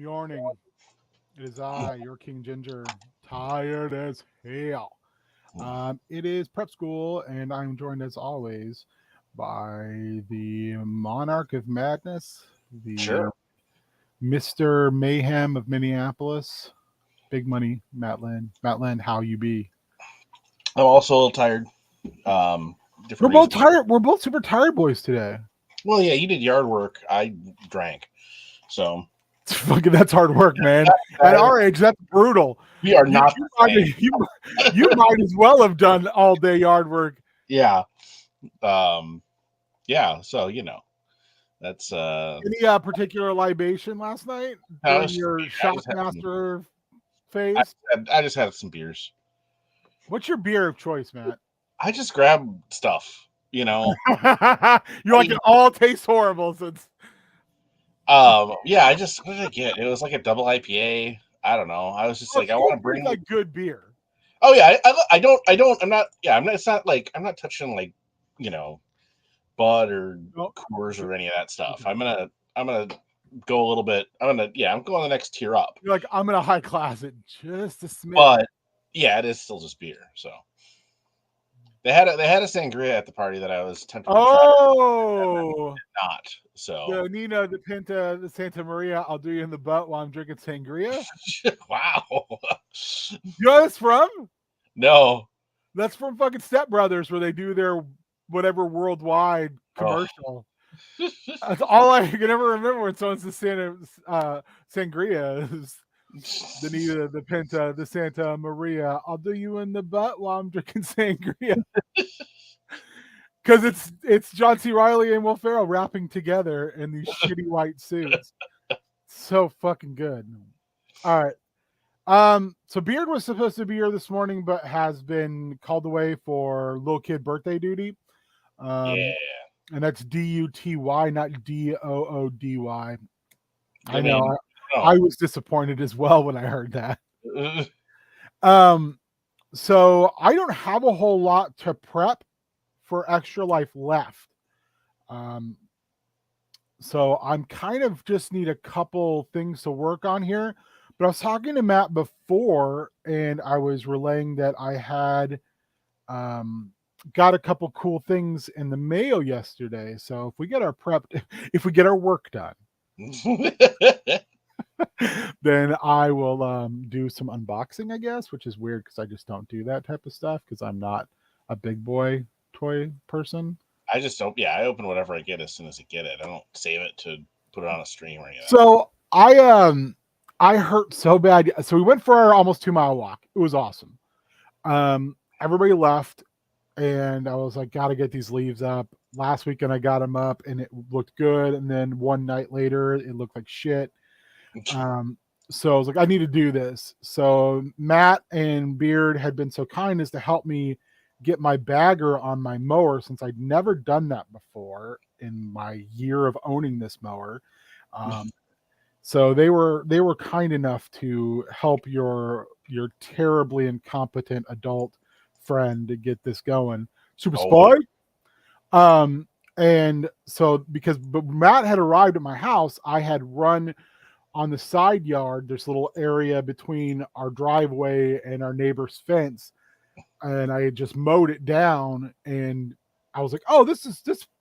Morning. It is I, your King Ginger, tired as hell. It is prep school, and I'm joined as always by the Monarch of Madness, the Sure. Mr. Mayhem of Minneapolis, Big Money, Matt Lynn. Matt Lynn, how you be? I'm also a little tired. We're Different both reasons. tired. We're both super tired boys today. Well, yeah, you did yard work. I drank. So Fucking, that's hard work, man. At that, our age, that's brutal. we are You not you the might same. you might as well have done all day yard work. Yeah. Um, yeah. So that's Any particular libation last night I during just your I just had some Shockmaster phase? I just had some beers. What's your beer of choice, Matt? I just grabbed stuff. You're I like mean, it all tastes horrible since yeah. I just what did I get? It was like a double IPA. I don't know. I was just oh, like, so I you want to drink bring. like good beer. Oh yeah. I don't. I'm not. Yeah. I'm not. It's not like I'm not touching like you know Bud or Oh, Coors or any of that stuff. okay. I'm gonna go a little bit. I'm going the next tier up. You're like, I'm gonna high class it just a smidge. But yeah, it is still just beer. So they had a sangria at the party that I was tempted to try, Oh, not. So the Nina, the Pinta, the Santa Maria, I'll do you in the butt while I'm drinking sangria. wow. You know what it's from? No. That's from fucking Step Brothers where they do their whatever worldwide Oh. commercial. That's all I can ever remember when someone says Sangria is the Nita, the Pinta, the Santa Maria. I'll do you in the butt while I'm drinking sangria. Because it's John C. Riley and Will Ferrell rapping together in these shitty white suits. So fucking good. All right. So Beard was supposed to be here this morning, but has been called away for little kid birthday duty. Yeah. And that's Duty, not Doody. I I know. mean, I no. was disappointed as well when I heard that. Um, so I don't have a whole lot to prep for Extra Life left. Um, so I'm kind of just need a couple things to work on here. But I was talking to Matt before, and I was relaying that I had got a couple cool things in the mail yesterday. So if we get our prep, if we get our work done, then I will do some unboxing, I guess, which is weird because I just don't do that type of stuff because I'm not a big boy toy person. I just don't. Yeah, I open whatever I get as soon as I get it. I don't save it to put it on a stream or any of that. So I hurt so bad. So we went for our almost 2 mile walk. It was awesome. Everybody left, and I was like, gotta get these leaves up. Last weekend I got them up, and it looked good. And then one night later, it looked like shit. So I was like, I need to do this. So Matt and Beard had been so kind as to help me get my bagger on my mower since I'd never done that before in my year of owning this mower. So they were kind enough to help your terribly incompetent adult friend to get this going. Super Oh, spy. And so but Matt had arrived at my house, I had run on the side yard. There's a little area between our driveway and our neighbor's fence, and I had just mowed it down. And I was like, "Oh, this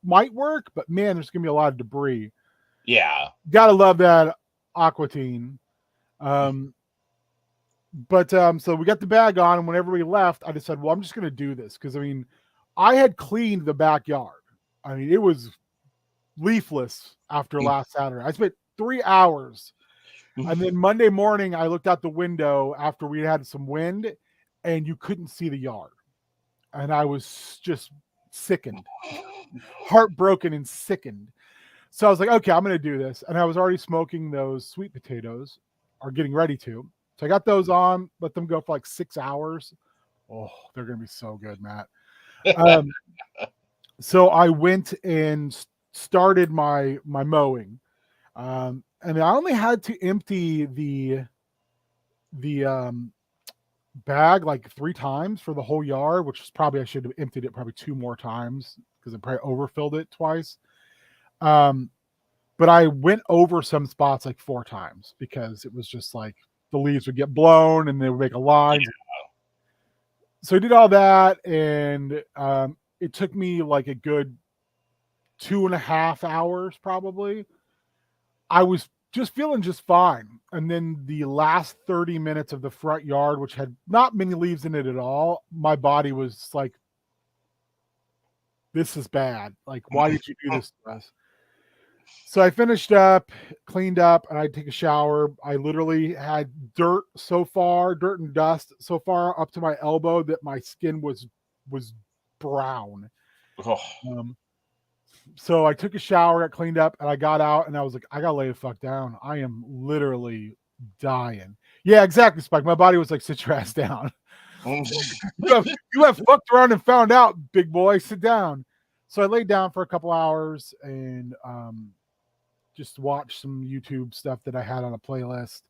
might work," but man, there's gonna be a lot of debris. yeah. Gotta love that Aquatine. Um, but so we got the bag on, and when everybody left, I just said, "Well, I'm just gonna do this," because I mean, I had cleaned the backyard. I mean, it was leafless after last Saturday. I spent 3 hours. And then Monday morning, I looked out the window after we had some wind, and you couldn't see the yard. And I was just sickened, heartbroken and sickened. So I was like, okay, I'm going to do this. And I was already smoking those sweet potatoes, or getting ready to. So I got those on, let them go for like 6 hours. Oh, they're going to be so good, Matt. So I went and started my mowing. And I only had to empty the bag like 3 times for the whole yard, which is probably I should have emptied it probably 2 more times because I probably overfilled it twice. But but I went over some spots like 4 times because it was just like the leaves would get blown and they would make a line. Yeah. So I did all that, and it took me like a good 2.5 hours probably. I was just feeling just fine. And then the last 30 minutes of the front yard, which had not many leaves in it at all, my body was like, this is bad. Like, why did you do this to us? So I finished up, cleaned up, and I take a shower. I literally had dirt and dust so far up to my elbow that my skin was brown. Oh. So I took a shower, got cleaned up, and I got out, and I was like, I gotta lay the fuck down. I am literally dying. Yeah, exactly, Spike. My body was like, sit your ass down. You have fucked around and found out, big boy. Sit down. So I laid down for a couple hours and just watched some YouTube stuff that I had on a playlist.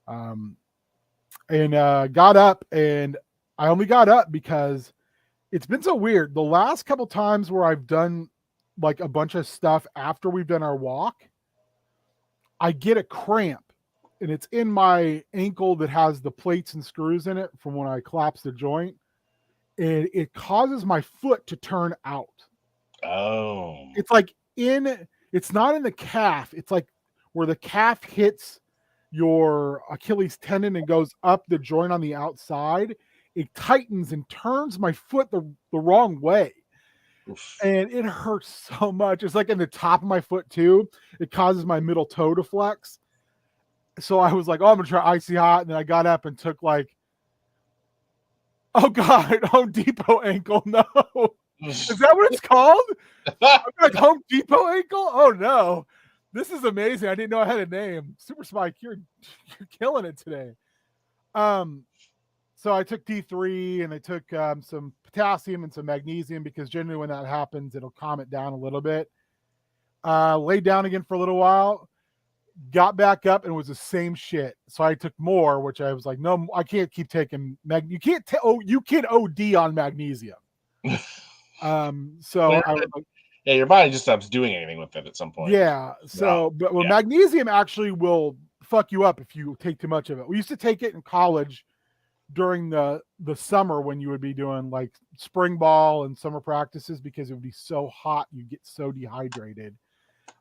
And got up, and I only got up because it's been so weird. The last couple times where I've done like a bunch of stuff after we've done our walk, I get a cramp, and it's in my ankle that has the plates and screws in it from when I collapsed the joint, and it causes my foot to turn out. Oh. It's like it's not in the calf. It's like where the calf hits your Achilles tendon and goes up the joint on the outside. It tightens and turns my foot the wrong way. Oof. And it hurts so much. It's like in the top of my foot too. It causes my middle toe to flex. So I was like, oh, I'm gonna try icy hot. And then I got up and took like, oh God, Home Depot ankle. No. Is that what it's called? I'm like Home Depot ankle? Oh no. This is amazing. I didn't know I had a name. Super Spike, you're killing it today. So I took D3 and I took some potassium and some magnesium because generally when that happens, it'll calm it down a little bit. Laid down again for a little while, got back up, and it was the same shit. So I took more, which I was like, no, I can't keep taking you can't you can OD on magnesium. So I was like, yeah, your body just stops doing anything with it at some point. yeah. So, but magnesium actually will fuck you up if you take too much of it. We used to take it in college during the summer when you would be doing like spring ball and summer practices because it would be so hot, you get so dehydrated.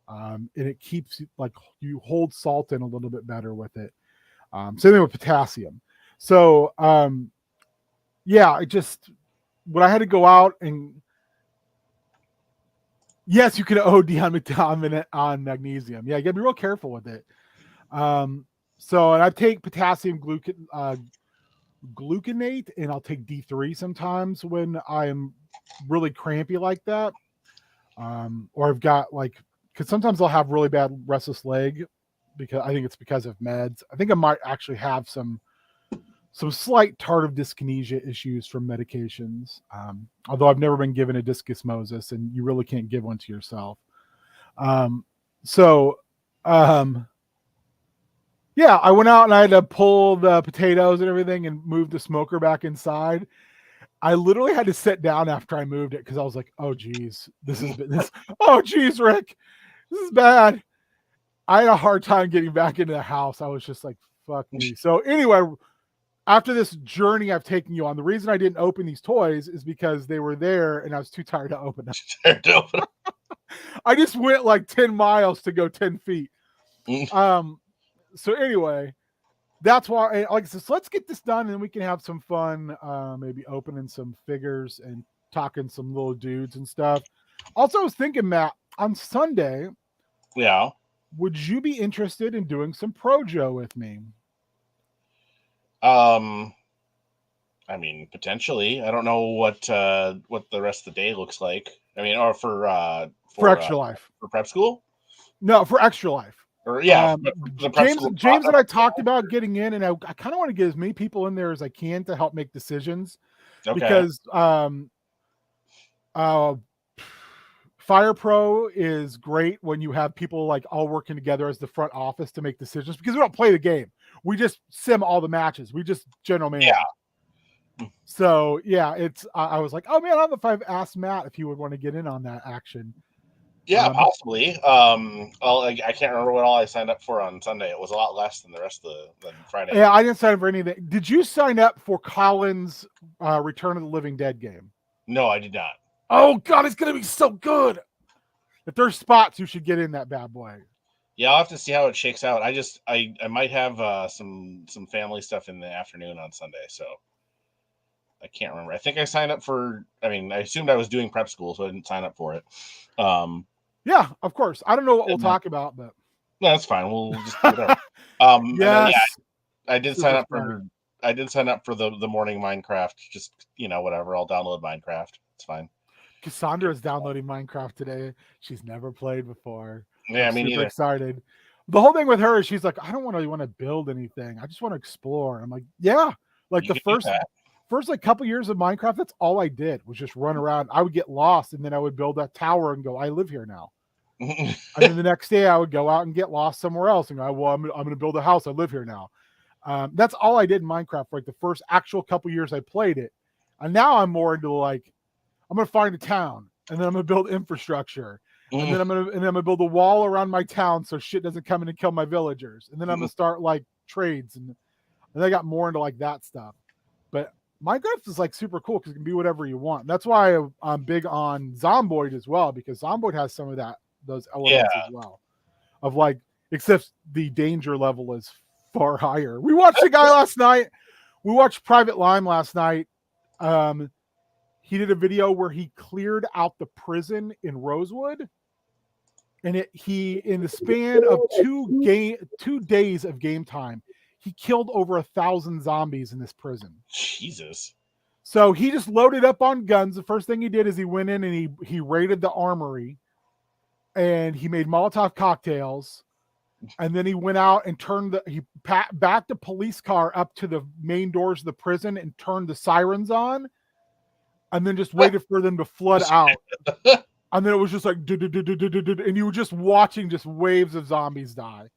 And it keeps like you hold salt in a little bit better with it. Same thing with potassium. So, yeah, I just when I had to go out and yes, you can OD on magnesium. Yeah, you gotta be real careful with it. So, and I take potassium gluconate, and I'll take D3 sometimes when I'm really crampy like that. Or I've got like, because sometimes I'll have really bad restless leg because I think it's because of meds. I think I might actually have some slight tardive dyskinesia issues from medications. Although I've never been given a dysgosmosis, and you really can't give one to yourself. Yeah, I went out and I had to pull the potatoes and everything and move the smoker back inside. I literally had to sit down after I moved it because I was like, oh geez, oh geez, Rick, this is bad. I had a hard time getting back into the house. I was just like, fuck me. So anyway, after this journey I've taken you on, the reason I didn't open these toys is because they were there and I was too tired to open them. I just went like 10 miles to go 10 feet. So anyway, that's why, like I said, so let's get this done and we can have some fun, maybe opening some figures and talking some little dudes and stuff. Also, I was thinking, Matt, on Sunday, yeah, would you be interested in doing some Projo with me? I mean, potentially. I don't know what the rest of the day looks like. I mean, or for Extra Life, for prep school. No, for Extra Life. Or yeah, James and I talked about getting in, and I kind of want to get as many people in there as I can to help make decisions. Okay. Because Fire Pro is great when you have people like all working together as the front office to make decisions because we don't play the game. We just sim all the matches. We just general manage. Yeah. So yeah, it's I was like, oh man, I don't know if I've asked Matt if he would want to get in on that action. Yeah, possibly. Well, I can't remember what all I signed up for on Sunday. It was a lot less than the rest of than Friday. Yeah, I didn't sign up for anything. Did you sign up for Colin's Return of the Living Dead game? No, I did not. Oh God, it's gonna be so good. If there's spots, you should get in that bad boy. Yeah, I'll have to see how it shakes out. I might have some family stuff in the afternoon on Sunday, so I can't remember. I think I signed up for. I mean, I assumed I was doing prep school, so I didn't sign up for it. Yeah, of course. I don't know what we'll talk about, but no, that's fine. We'll just do whatever. yes, and then, yeah, I did sign up Sprite. for. I did sign up for the morning Minecraft. Just whatever. I'll download Minecraft. It's fine. Cassandra is downloading Minecraft today. She's never played before. Yeah, I'm me super neither. excited. The whole thing with her is she's like, I don't really want to build anything. I just want to explore. I'm like, yeah. Like You the can do first like couple years of Minecraft, that's all I did was just run around. I would get lost and then I would build that tower and go, I live here now. that. And then the next day I would go out and get lost somewhere else and go, well, I'm going to build a house. I live here now. That's all I did in Minecraft for like the first actual couple years I played it. And now I'm more into like, I'm going to find a town and then I'm going to build infrastructure. And then I'm gonna build a wall around my town so shit doesn't come in and kill my villagers. And then I'm gonna start like trades and I got more into like that stuff. But Minecraft is like super cool because it can be whatever you want. That's why I'm big on Zomboid as well, because Zomboid has some of those elements as well. Of like, except the danger level is far higher. We watched a guy last night. We watched Private Lime last night. He did a video where he cleared out the prison in Rosewood. And he, in the span of 2 days of game time, he killed over 1,000 zombies in this prison. Jesus. So he just loaded up on guns. The first thing he did is he went in and he raided the armory, and he made Molotov cocktails. And then he went out and he backed a police car up to the main doors of the prison and turned the sirens on, and then just waited for them to flood out. And then it was just like, and you were just watching just waves of zombies die.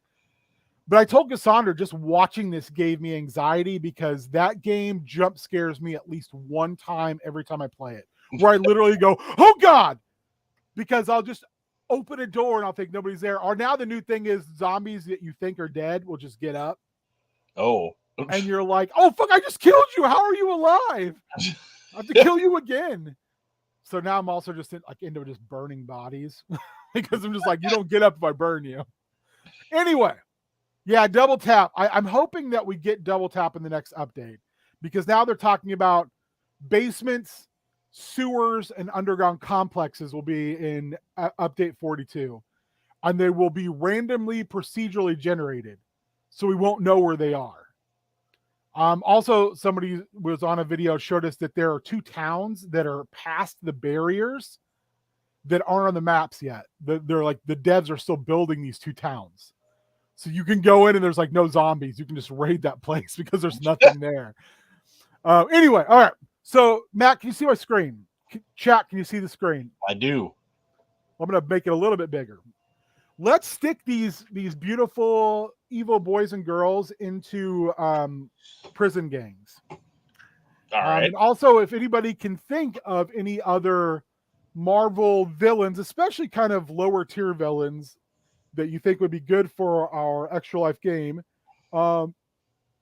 But I told Cassandra, just watching this gave me anxiety because that game jump scares me at least one time every time I play it, where I literally go, oh God, because I'll just open a door and I'll think nobody's there. Or now the new thing is zombies that you think are dead will just get up. Oh. And you're like, oh, fuck, I just killed you. How are you alive? I have to kill you again. So now I'm also just into just burning bodies because I'm just like, you don't get up if I burn you. Anyway, yeah, double tap. I'm hoping that we get double tap in the next update because now they're talking about basements, sewers, and underground complexes will be in update 42. And they will be randomly procedurally generated. So we won't know where they are. Also, somebody was on a video showed us that there are 2 towns that are past the barriers that aren't on the maps yet. They're like the devs are still building these 2 towns, so you can go in and there's like no zombies. You can just raid that place because there's nothing there. Anyway, all right. So Matt, can you see my screen? Chat, can you see the screen? I do. I'm gonna make it a little bit bigger. Let's stick these beautiful evil boys and girls into prison gangs. All right. And also, if anybody can think of any other Marvel villains, especially kind of lower tier villains that you think would be good for our Extra Life game, name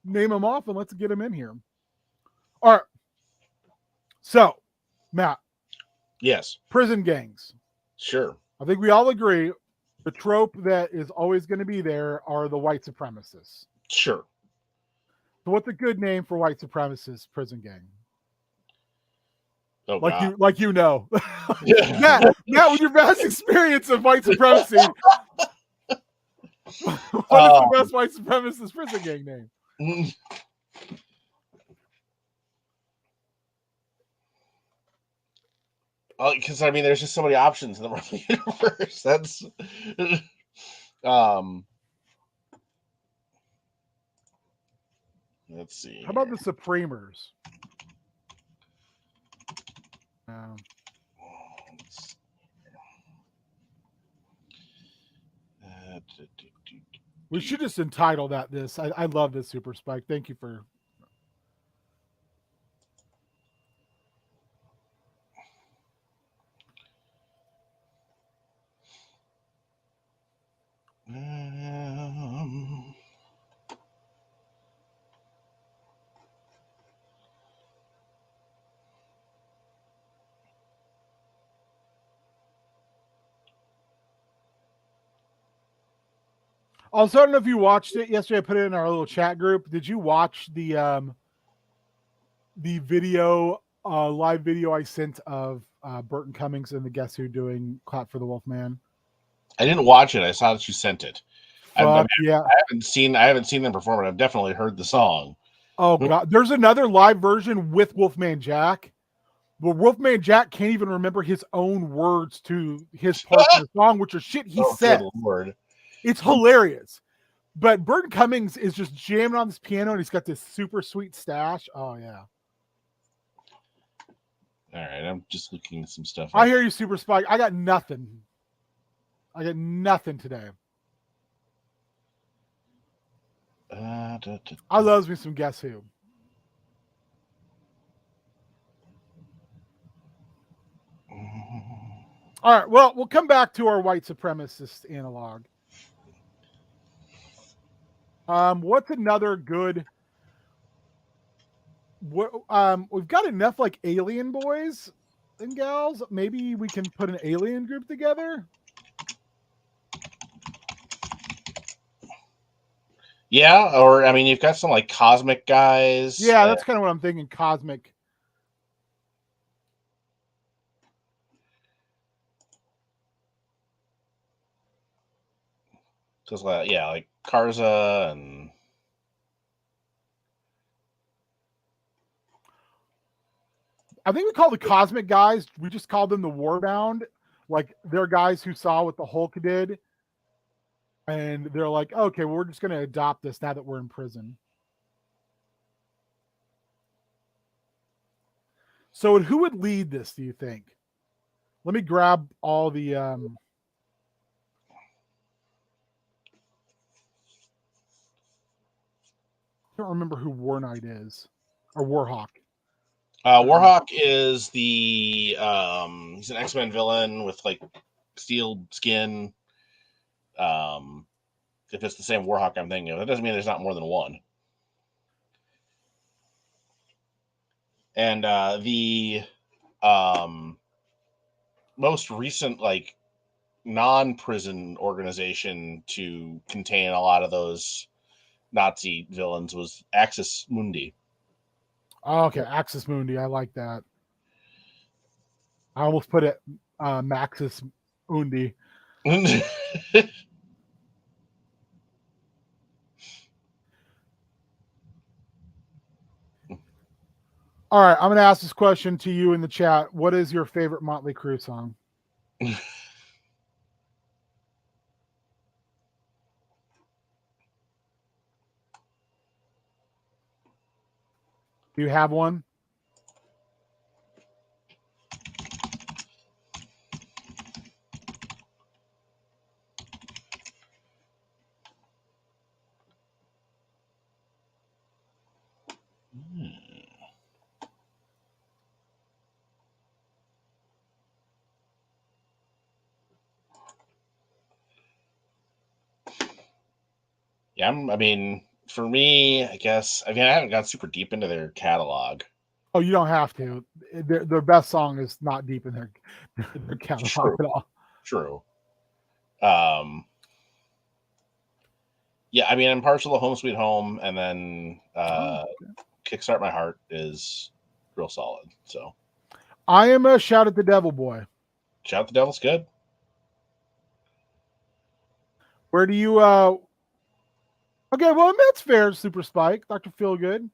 them off and let's get them in here. All right. So, Matt. Yes. Prison gangs. Sure. I think we all agree the trope that is always going to be there are the white supremacists. Sure. So what's a good name for white supremacist prison gang? Oh, like God. you know. Matt, with your vast experience of white supremacy, what is the best white supremacist prison gang name? Because I mean, there's just so many options in the Marvel universe. That's let's see. How about the Supremers? We should just entitle that this. I love this Super Spike. Thank you for. Also, I don't know if you watched it yesterday. I put it in our little chat group. Did you watch the video, live video I sent of Burton Cummings and the Guess Who doing "Clap for the Wolfman"? I didn't watch it. I saw that you sent it. Fuck yeah! I haven't seen them perform it. I've definitely heard the song. Oh god, there's another live version with Wolfman Jack. But Wolfman Jack can't even remember his own words to his part in the song, which are shit he said. Lord. It's hilarious. But Burton Cummings is just jamming on this piano, and he's got this super sweet stash. Oh yeah. All right, I'm just looking at some stuff. I hear you, Super Spike. I got nothing. I got nothing today. I loves me some Guess Who. All right. Well, we'll come back to our white supremacist analog. What's another good? We've got enough like alien boys and gals. Maybe we can put an alien group together. Yeah, or I mean, you've got some like cosmic guys. Yeah, that's kind of what I'm thinking. Cosmic. Because yeah, like Karza and I think we call the cosmic guys. We just called them the Warbound. Like they're guys who saw what the Hulk did, and they're like, okay, well, we're just going to adopt this now that we're in prison. So who would lead this, do you think? Let me grab all the I don't remember who War Knight is. Or Warhawk. Warhawk is the he's an X-Men villain with like steel skin. If it's the same Warhawk I'm thinking of, that doesn't mean there's not more than one. And the most recent like non-prison organization to contain a lot of those Nazi villains was Axis Mundi. Oh, okay, Axis Mundi. I like that. I almost put it Maxis Mundi. All right, I'm going to ask this question to you in the chat. What is your favorite Motley Crue song? Do you have one? Yeah, I mean, for me, I guess, I haven't got super deep into their catalog. Oh, you don't have to. Their best song is not deep in their catalog at all. True. Yeah, I mean, I'm partial to Home Sweet Home, and then Kickstart My Heart is real solid. So I am a Shout at the Devil boy. Shout at the Devil's good. Where do you okay, well, that's fair, Super Spike, Dr. Feelgood.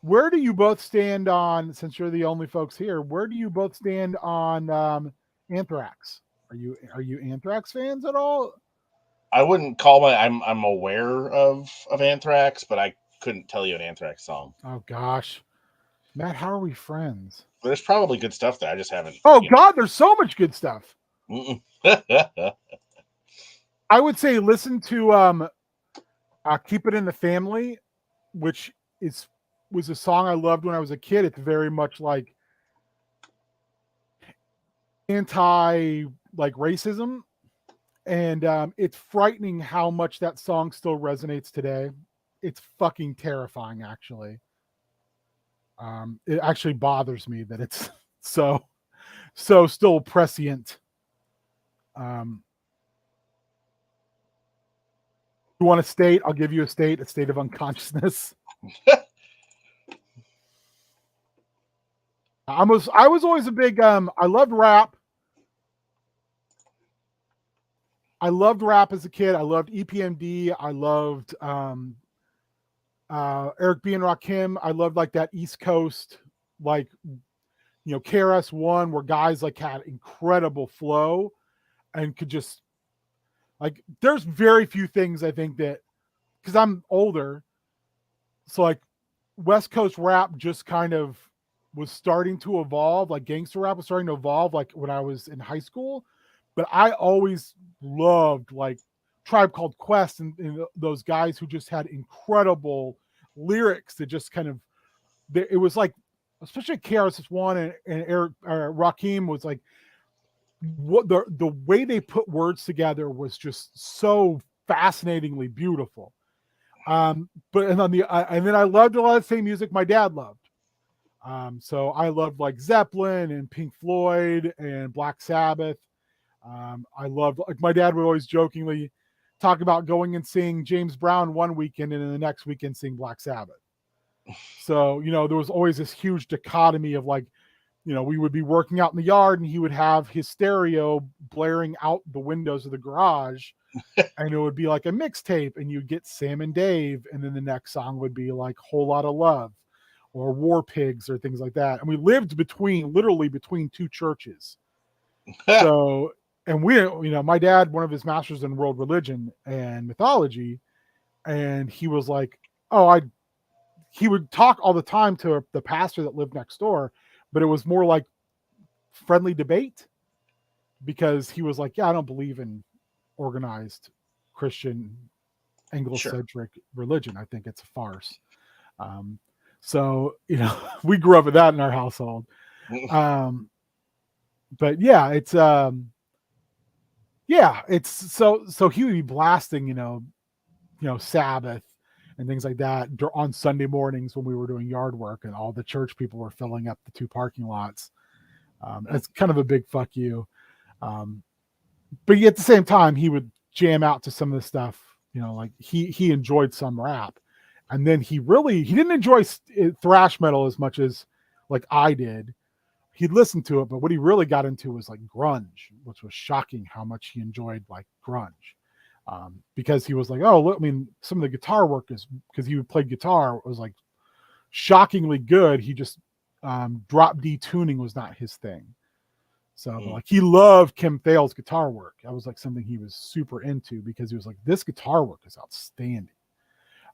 Where do you both stand on, since you're the only folks here, where do you both stand on Anthrax? Are you Anthrax fans at all? I wouldn't call I'm aware of Anthrax, but I couldn't tell you an Anthrax song. Oh gosh. Matt, how are we friends? There's probably good stuff there. I just haven't. Oh God, there's so much good stuff. I would say listen to Keep It in the Family, which was a song I loved when I was a kid. It's very much like anti like racism, and it's frightening how much that song still resonates today. It's fucking terrifying, actually. It actually bothers me that it's so still prescient. You want a state? I'll give you a state of unconsciousness. I was always a big I loved rap. I loved rap as a kid. I loved EPMD. I loved Eric B and Rakim. I loved like that East Coast, like, you know, KRS-One, where guys like had incredible flow and could just like. There's very few things I think that, because I'm older, so like West Coast rap just kind of was starting to evolve. Like gangster rap was starting to evolve, like when I was in high school. But I always loved like Tribe Called Quest and those guys who just had incredible lyrics that just kind of, it was like, especially KRS-One and Eric Rakim was like, what the way they put words together was just so fascinatingly beautiful. But and on the and then I loved a lot of the same music my dad loved. So I loved like Zeppelin and Pink Floyd and Black Sabbath. I loved, like, my dad would always jokingly talk about going and seeing James Brown one weekend and then the next weekend seeing Black Sabbath. So, you know, there was always this huge dichotomy of like, you know, we would be working out in the yard and he would have his stereo blaring out the windows of the garage and it would be like a mixtape and you'd get Sam and Dave. And then the next song would be like Whole Lot of Love or War Pigs or things like that. And we lived literally between two churches. So, and we, you know, my dad, one of his masters in world religion and mythology, and he was like, oh, he would talk all the time to the pastor that lived next door, but it was more like friendly debate because he was like, yeah, I don't believe in organized Christian Anglo-centric religion. I think it's a farce. So, you know, we grew up with that in our household. But yeah, it's so he would be blasting, you know, Sabbath and things like that on Sunday mornings when we were doing yard work and all the church people were filling up the two parking lots. It's kind of a big fuck you. But at the same time, he would jam out to some of the stuff, you know, like he enjoyed some rap. And then he didn't enjoy thrash metal as much as like I did. He'd listen to it, but what he really got into was like grunge, which was shocking how much he enjoyed like grunge. Because he was like, oh, look, I mean, some of the guitar work is, because he played guitar, was like shockingly good. He just drop D tuning was not his thing. So like he loved Kim Thayil's guitar work. That was like something he was super into because he was like, this guitar work is outstanding.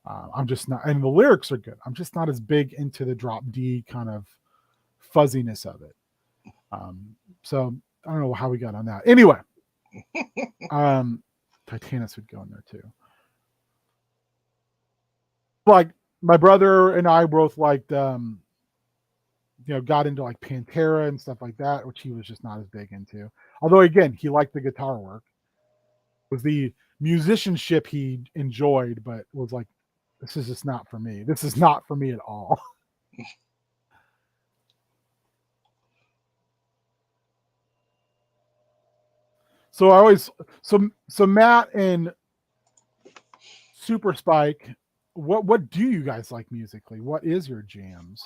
I'm just not, and the lyrics are good. I'm just not as big into the drop D kind of fuzziness of it. So I don't know how we got on that. Anyway, Titanus would go in there too. Like my brother and I both liked, got into like Pantera and stuff like that, which he was just not as big into. Although again, he liked the guitar work. It was the musicianship he enjoyed, but was like, this is just not for me. This is not for me at all. So Matt and Super Spike, what do you guys like musically? What is your jams?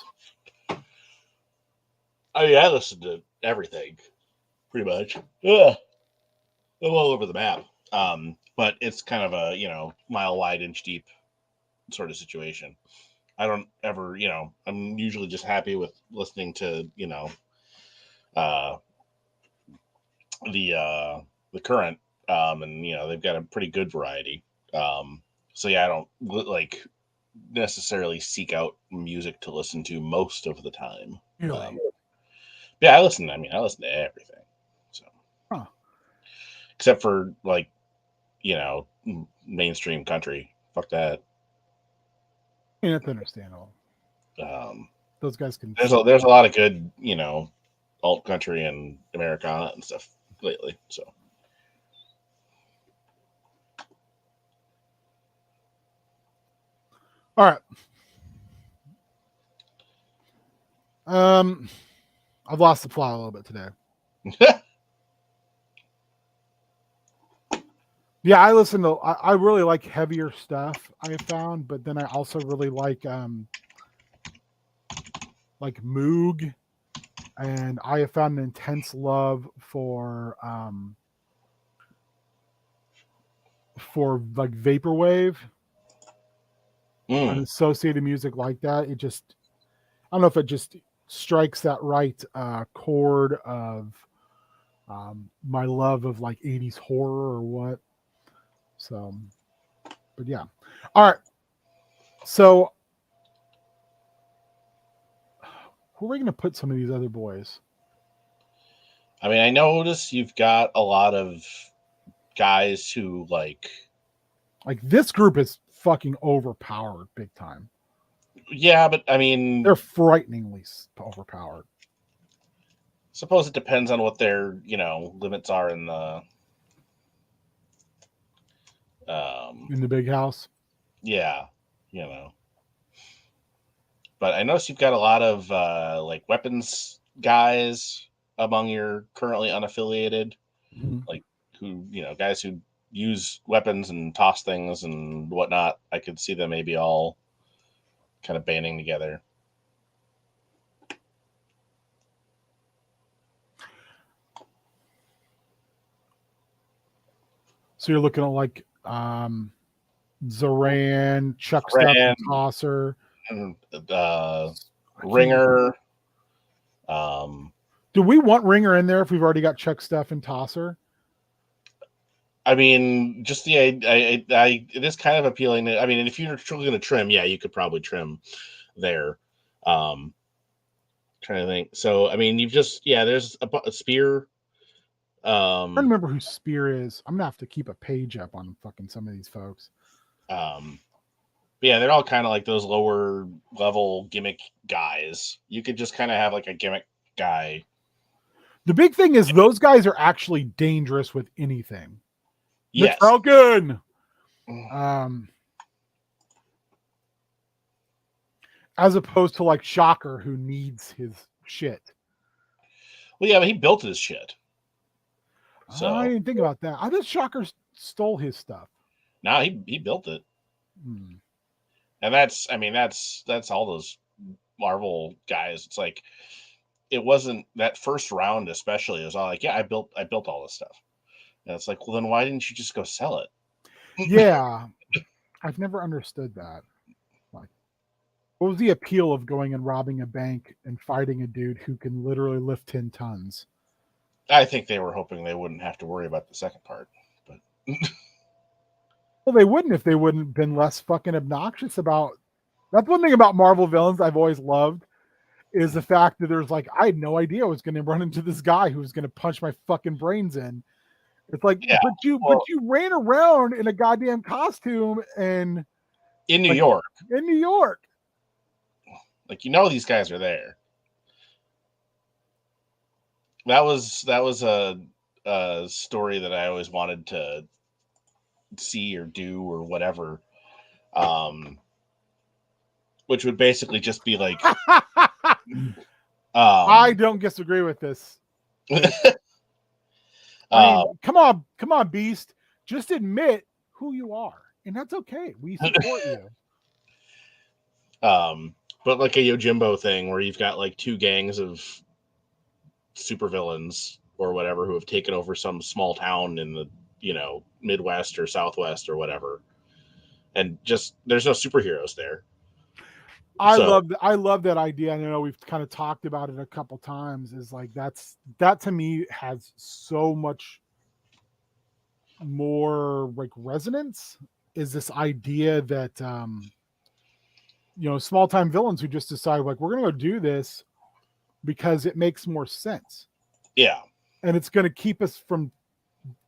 I mean, I listen to everything, pretty much. Yeah, I'm all over the map. But it's kind of a mile wide, inch deep sort of situation. I don't ever, I'm usually just happy with listening to, uh, the current, and they've got a pretty good variety. So yeah, I don't like necessarily seek out music to listen to most of the time. Really? Yeah, I listen to everything. So, except for like, mainstream country. Fuck that. Yeah, that's understandable. Those guys can. There's a lot of good, alt country and Americana and stuff lately. So. All right. I've lost the plot a little bit today. Yeah, I listen to. I really like heavier stuff. I have found, but then I also really like Moog, and I have found an intense love for like vaporwave and Mm. associated music like that. It just I don't know if it just strikes that right chord of my love of like 80s horror or what. So, but yeah. All right. So, who are we going to put some of these other boys? I mean, I notice you've got a lot of guys who like. Like this group is fucking overpowered big time. Yeah, but I mean, They're frighteningly overpowered suppose it depends on what their limits are in the in the big house. yeah, you know. But I notice you've got a lot of like weapons guys among your currently unaffiliated, Mhm. like who guys who use weapons and toss things and whatnot. I could see them maybe all kind of banding together. So you're looking at like Zoran, Chuck Stuff, and Ran, Tosser. uh, I can't even. Ringer. Um, Do we want Ringer in there if we've already got Chuck Stuff and Tosser? I mean, just it is kind of appealing. I mean, if you're truly going to trim, yeah, you could probably trim there. Trying to think. So, I mean, you've just there's a spear. I don't Um, remember who Spear is. I'm gonna have to keep a page up on fucking some of these folks. um, but yeah, they're all kind of like those lower level gimmick guys. You could just kind of have like a gimmick guy. The big thing is those guys are actually dangerous with anything. Mitch Yes. Falcon. Um, as opposed to like Shocker, who needs his shit. Well, yeah, but he built his shit. I So didn't think about that. I thought Shocker stole his stuff. now he built it. Hmm. And that's all those Marvel guys. It's like it wasn't that first round especially. It was all like, yeah, I built all this stuff. And it's like, well, then why didn't you just go sell it? Yeah, I've never understood that. Like, what was the appeal of going and robbing a bank and fighting a dude who can literally lift 10 tons? I think they were hoping they wouldn't have to worry about the second part. But Well, they wouldn't if they wouldn't been less fucking obnoxious about. That's one thing about Marvel villains I've always loved is the fact that there's like I had no idea I was going to run into this guy who was going to punch my fucking brains in. It's like, yeah, but well, you ran around in a goddamn costume and in New like York, in New York. like these guys are there. That was a story that I always wanted to see or do or whatever. Um, which would basically just be like, I um, don't disagree with this. I uh, mean, come on, Beast. Just admit who you are, and that's okay. We support you. but like a Yojimbo thing where you've got like two gangs of supervillains or whatever who have taken over some small town in the Midwest or Southwest or whatever, and just there's no superheroes there. So I love that idea. I know we've kind of talked about it a couple times. Is like that to me has so much more like resonance. Is this idea that small time villains who just decide like we're gonna go do this because it makes more sense yeah, and it's gonna keep us from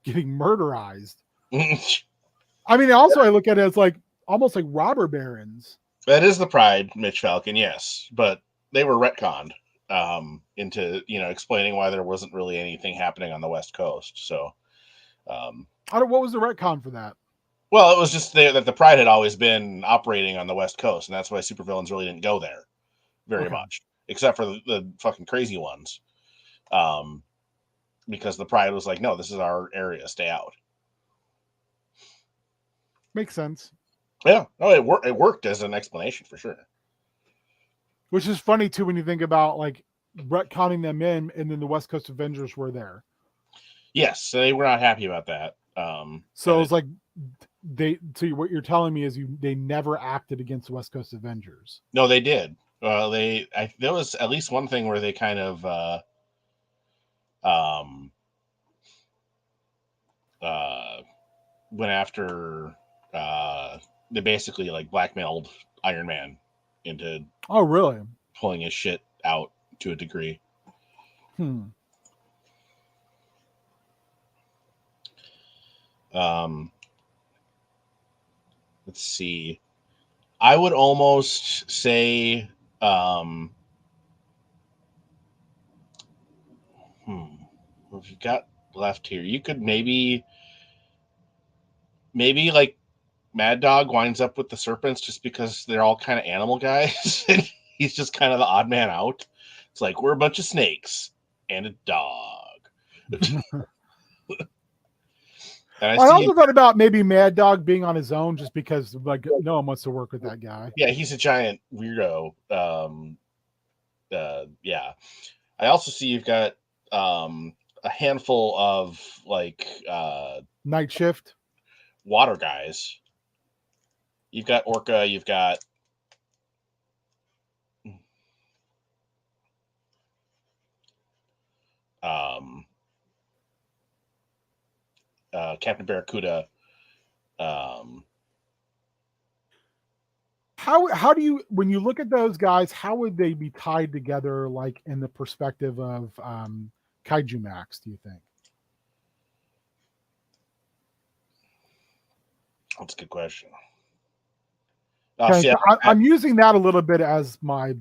getting murderized. that I mean, also I look at it as like almost like robber barons. is the Pride, Mitch Falcon, yes, but they were retconned into explaining why there wasn't really anything happening on the West Coast. So I don't. What was the retcon for that? well, it was just that the Pride had always been operating on the West Coast, and that's why supervillains really didn't go there very Okay. much, except for the fucking crazy ones. Um, because the Pride was like, no, this is our area, stay out. Makes sense. Yeah, no, it worked as an explanation for sure. Which is funny too when you think about like retconning them in, and then the West Coast Avengers were there. Yes, so they were not happy about that. So it's like what you're telling me is they never acted against the West Coast Avengers. No, they did. There was at least one thing where they kind of um, went after. They basically like blackmailed Iron Man into Oh, really? pulling his shit out to a degree. Let's see. I would almost say, what have you got left here? You could maybe like Mad Dog winds up with the serpents just because they're all kind of animal guys, and he's just kind of the odd man out. It's like we're a bunch of snakes and a dog. And I also thought about maybe Mad Dog being on his own just because like no one wants to work with that guy. Yeah, he's a giant weirdo. Yeah. I also see you've got a handful of like Night Shift. water guys. You've got Orca, you've got um, Captain Barracuda. How do you, when you look at those guys, how would they be tied together like in the perspective of Kaiju Max, do you think? That's a good question. I'm using that a little bit as my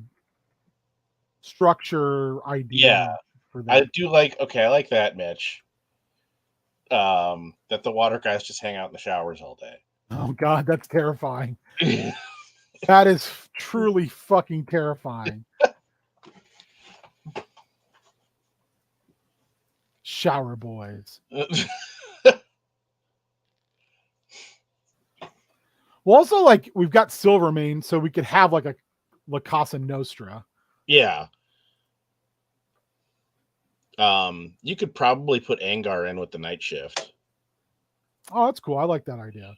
structure idea for that. I do like, okay, I like that, Mitch. That the water guys just hang out in the showers all day. Oh God, that's terrifying. That is truly fucking terrifying. Shower boys. Well, also like we've got Silvermane, so we could have like a La Casa Nostra. Yeah. You could probably put Angar in with the night shift. Oh, that's cool. I like that idea.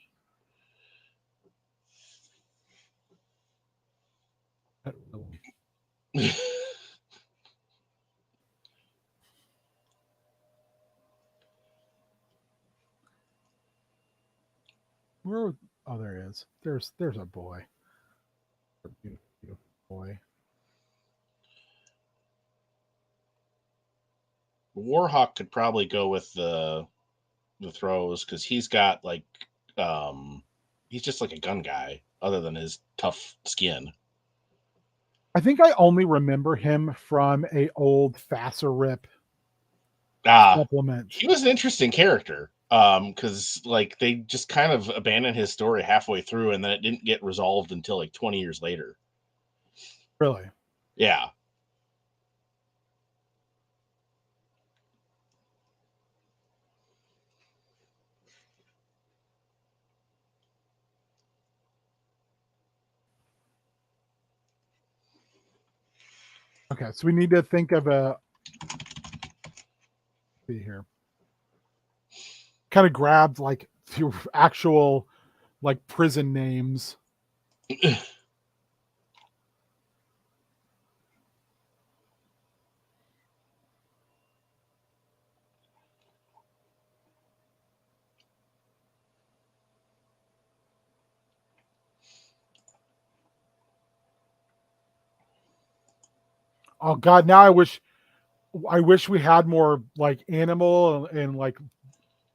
Where? Oh, there he is. There's a boy. Beautiful boy. Warhawk could probably go with the throws because he's got like he's just like a gun guy other than his tough skin. I think I only remember him from a old Rip supplement. He was an interesting character because like they just kind of abandoned his story halfway through and then it didn't get resolved until like 20 years later. Really? Yeah. Okay, so we need to think of a. See here. Kind of grabbed like the actual like prison names. Oh God! Now I wish we had more like animal and like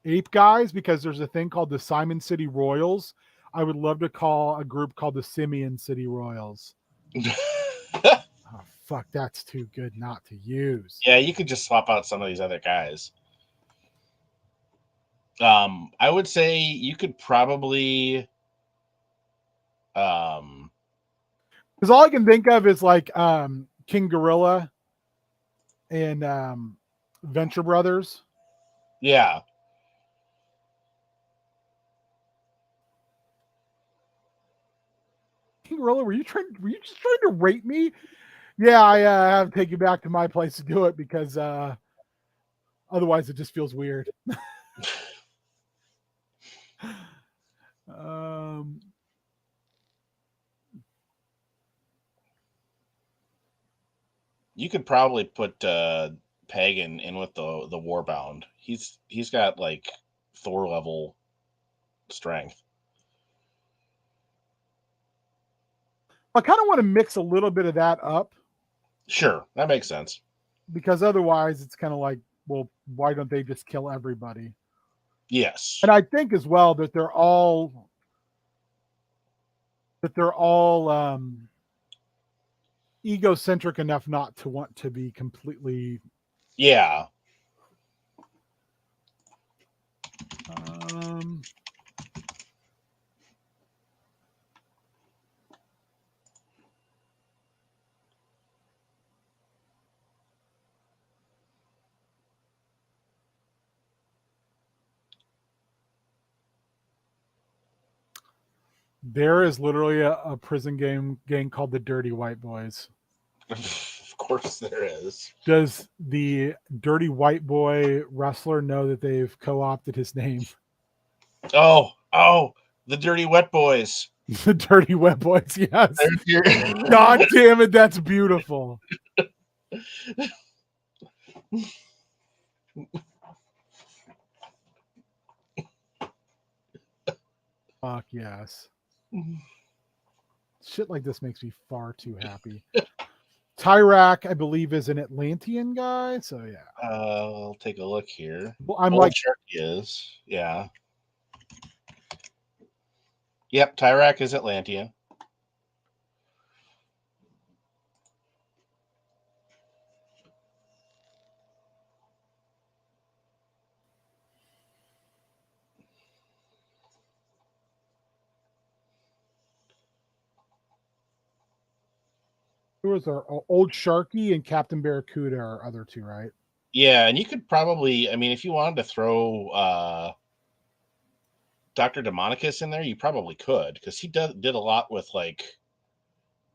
ape guys because there's a thing called the Simon City Royals. I would love to call a group called the Simeon City Royals. Oh fuck, that's too good not to use. Yeah, you could just swap out some of these other guys. I would say you could probably because all I can think of is like King Gorilla and Venture Brothers. Yeah. gorilla, were you just trying to rape me? Yeah, I have to take you back to my place to do it because otherwise it just feels weird. Um, You could probably put Pagan in with the Warbound. He's got like Thor level strength. I kind of want to mix a little bit of that up Sure, that makes sense. because otherwise it's kind of like, well, why don't they just kill everybody? Yes. And I think as well that they're all egocentric enough not to want to be completely. Yeah. Um, there is literally a prison gang called the Dirty White Boys. Of course there is. Does the Dirty White Boy wrestler know that they've co-opted his name? Oh, the Dirty Wet Boys. The Dirty Wet Boys, yes. There's your God damn it, that's beautiful. Fuck yes. Shit like this makes me far too happy. Tyrak, I believe, is an Atlantean guy, so yeah. I'll take a look here. Well, I'm Old like, Sharky is. Yeah. Yep, Tyrak is Atlantean. who was our old Sharky and Captain Barracuda are other two, right? Yeah, and you could probably, I mean, if you wanted to throw Dr. Demonicus in there, you probably could, because he did a lot with like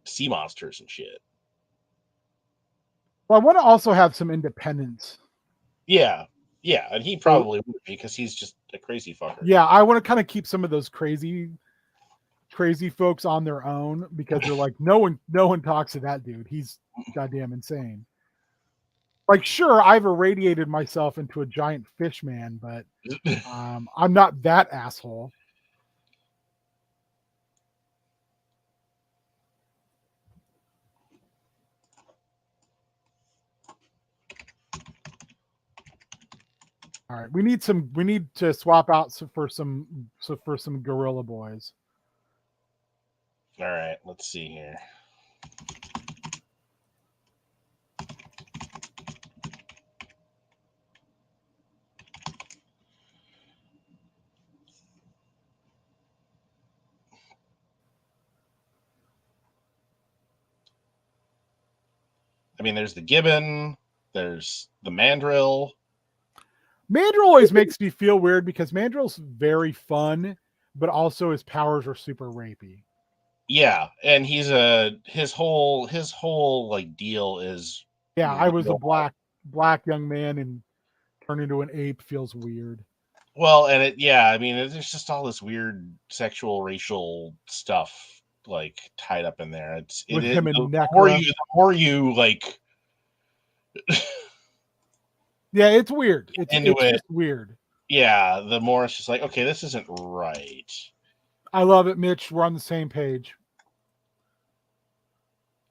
sea monsters and shit. Well, I want to also have some independence. Yeah, and he probably would be because he's just a crazy fucker. Yeah, I want to kind of keep some of those crazy folks on their own because they're like, no one talks to that dude. He's goddamn insane. Like, sure, I've irradiated myself into a giant fish man, but I'm not that asshole. All right, we need to swap out for some gorilla boys. All right, let's see here. I mean, there's the gibbon, there's the mandrill. Mandrill always makes me feel weird because Mandrill's very fun, but also his powers are super rapey. Yeah, and his whole like deal is Yeah, I was a black young man and turned into an ape feels weird. Well, and I mean, there's just all this weird sexual, racial stuff like tied up in there. With him and the more you like yeah, it's weird. It's into it, just weird. Yeah, the more it's just like, okay, this isn't right. I love it, Mitch. We're on the same page.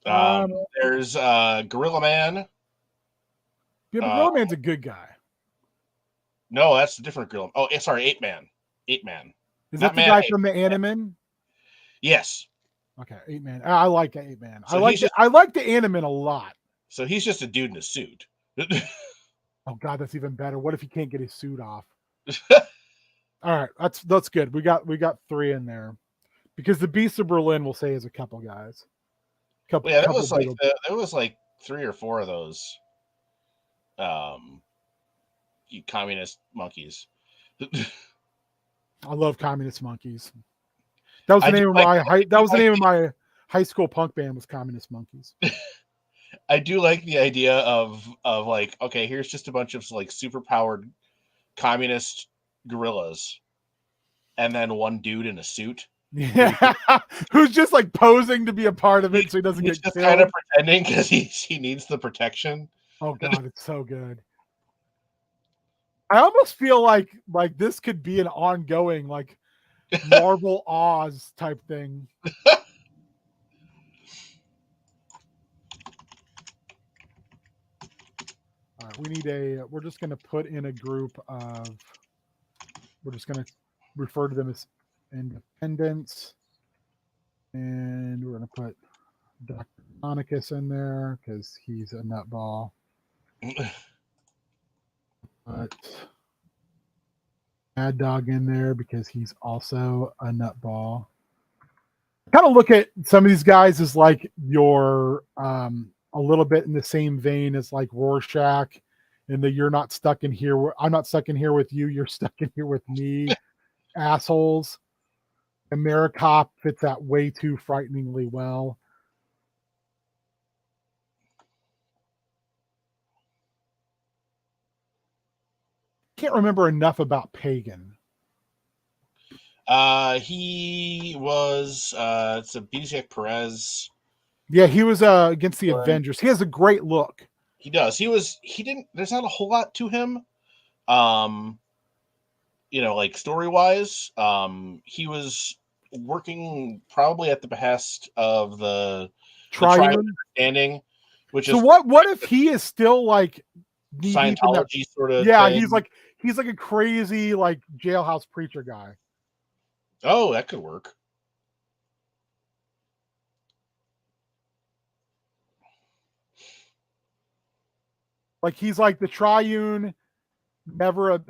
There's Gorilla Man. Yeah, but Gorilla Man's a good guy. No, that's a different Gorilla. Oh, sorry, Ape Man. Ape Man. Is that the guy from the Animan? Yes. Okay, Ape Man. I like Ape Man. So I like the Animan a lot. So he's just a dude in a suit. Oh God, that's even better. What if he can't get his suit off? All right, that's good. We got 3 in there because the Beast of Berlin will say is a couple guys. There was like 3 or 4 of those you communist monkeys. I love communist monkeys. That was the name of my high school punk band was Communist Monkeys. I do like the idea of like, okay, here's just a bunch of like super powered communist gorillas, and then one dude in a suit. Yeah, who's just like posing to be a part of it so he doesn't He's get just kind killed. of pretending because he needs the protection. Oh god, it's so good. I almost feel like this could be an ongoing like Marvel Oz type thing. All right, we need a. We're just going to put in a group of. We're just going to refer to them as independents, and we're going to put Dr. Monicus in there because he's a nutball. Put Mad Dog in there because he's also a nutball. Kind of look at some of these guys as like your a little bit in the same vein as like Rorschach, and that you're not stuck in here. I'm not stuck in here with you. You're stuck in here with me, assholes. Americop fits that way too frighteningly well. Can't remember enough about Pagan. He was it's a Bizek Perez. Yeah, he was against the Avengers. He has a great look. He does. He didn't. There's not a whole lot to him. Like story wise, he was working probably at the behest of the Triune Understanding, which so is what if he is still like Scientology sort of yeah thing. he's like a crazy like jailhouse preacher guy. Oh, that could work. Like he's like the triune never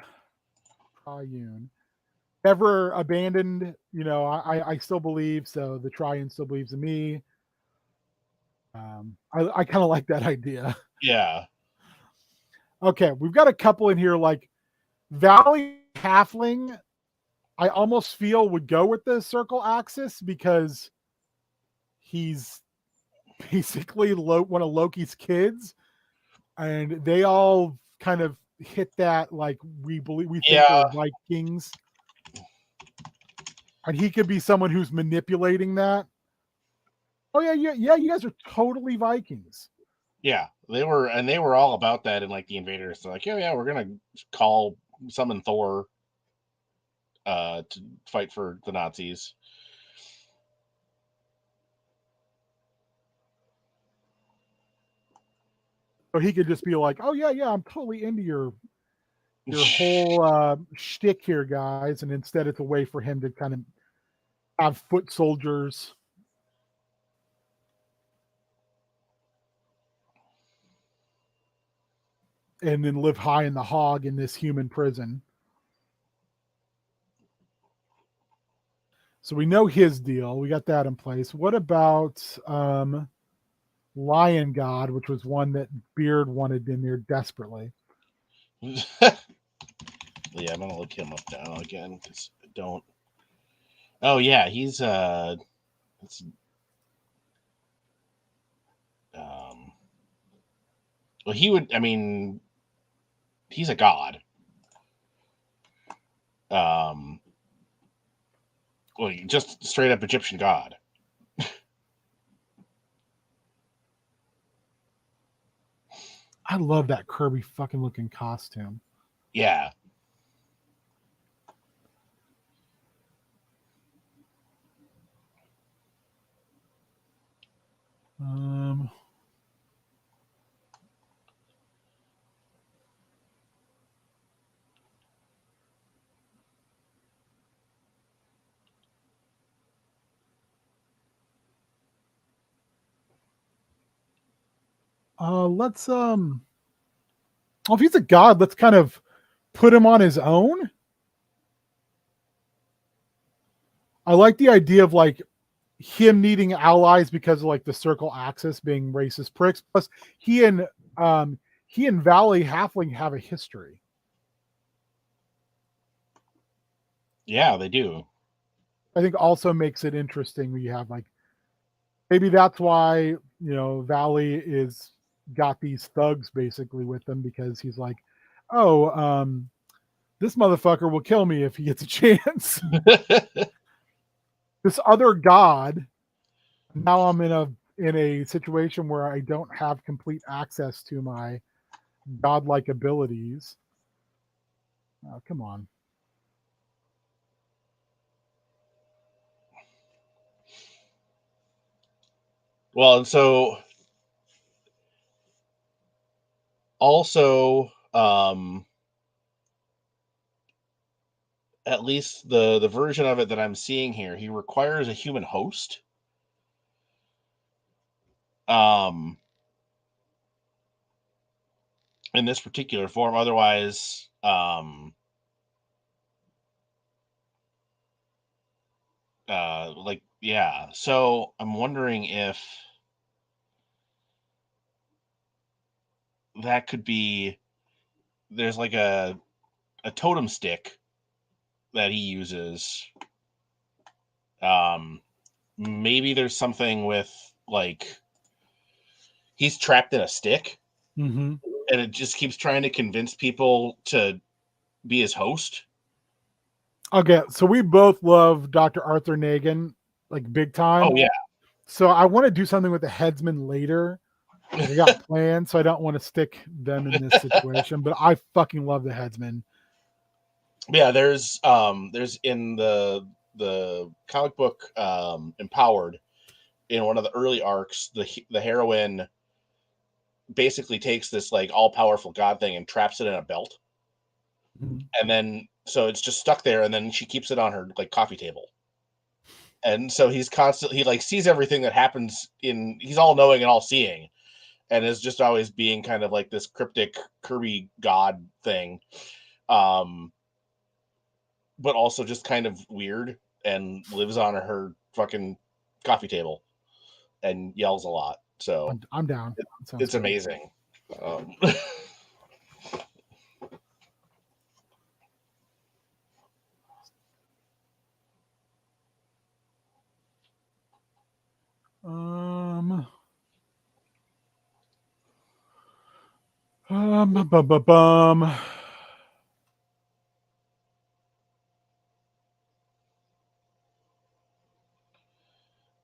abandoned, I still believe, so the triune still believes in me. I kind of like that idea. Yeah. Okay, we've got a couple in here like Valley Halfling. I almost feel would go with the circle axis because he's basically one of Loki's kids, and they all kind of hit that like we think they're Vikings, and he could be someone who's manipulating that. Oh yeah, you guys are totally Vikings. Yeah, they were all about that in like the Invaders. They're like, yeah, we're gonna summon Thor to fight for the Nazis. So he could just be like, oh yeah, I'm totally into your whole shtick here, guys, and instead it's a way for him to kind of have foot soldiers. And then live high in the hog in this human prison. So we know his deal. We got that in place. What about Lion God, which was one that Beard wanted in there desperately? Yeah, I'm gonna look him up now again because I don't. Oh yeah, he's well, he would. I mean, he's a god. Well, just straight up Egyptian god. I love that Kirby fucking looking costume. Yeah. Let's well, if he's a god, let's kind of put him on his own. I like the idea of like him needing allies because of like the circle axis being racist pricks. Plus, he and Valley Halfling have a history. Yeah, they do. I think also makes it interesting when you have like maybe that's why Valley is got these thugs basically with them, because he's like, oh, this motherfucker will kill me if he gets a chance. This other god, now I'm in a situation where I don't have complete access to my godlike abilities. Oh, come on. Well, and so also, at least the version of it that I'm seeing here, he requires a human host. Um, in this particular form, otherwise, like, yeah. So I'm wondering if that could be, there's like a totem stick that he uses. Maybe there's something with, like, he's trapped in a stick, Mm-hmm. and it just keeps trying to convince people to be his host. Okay, so we both love Dr. Arthur Nagin, like big time. Oh yeah. So I want to do something with the headsman later. Like I got plans, so I don't want to stick them in this situation. But I fucking love the headsman. Yeah, there's in the comic book Empowered, in one of the early arcs, the heroine basically takes this like all powerful god thing and traps it in a belt, Mm-hmm. and then so it's just stuck there, and then she keeps it on her like coffee table, and so he's constantly, he like sees everything that happens, he's all knowing and all seeing, and is just always being kind of like this cryptic Kirby god thing, um but also just kind of weird, and lives on her fucking coffee table and yells a lot. So I'm down. it's Good. amazing. Um, Um, bum, bum, bum.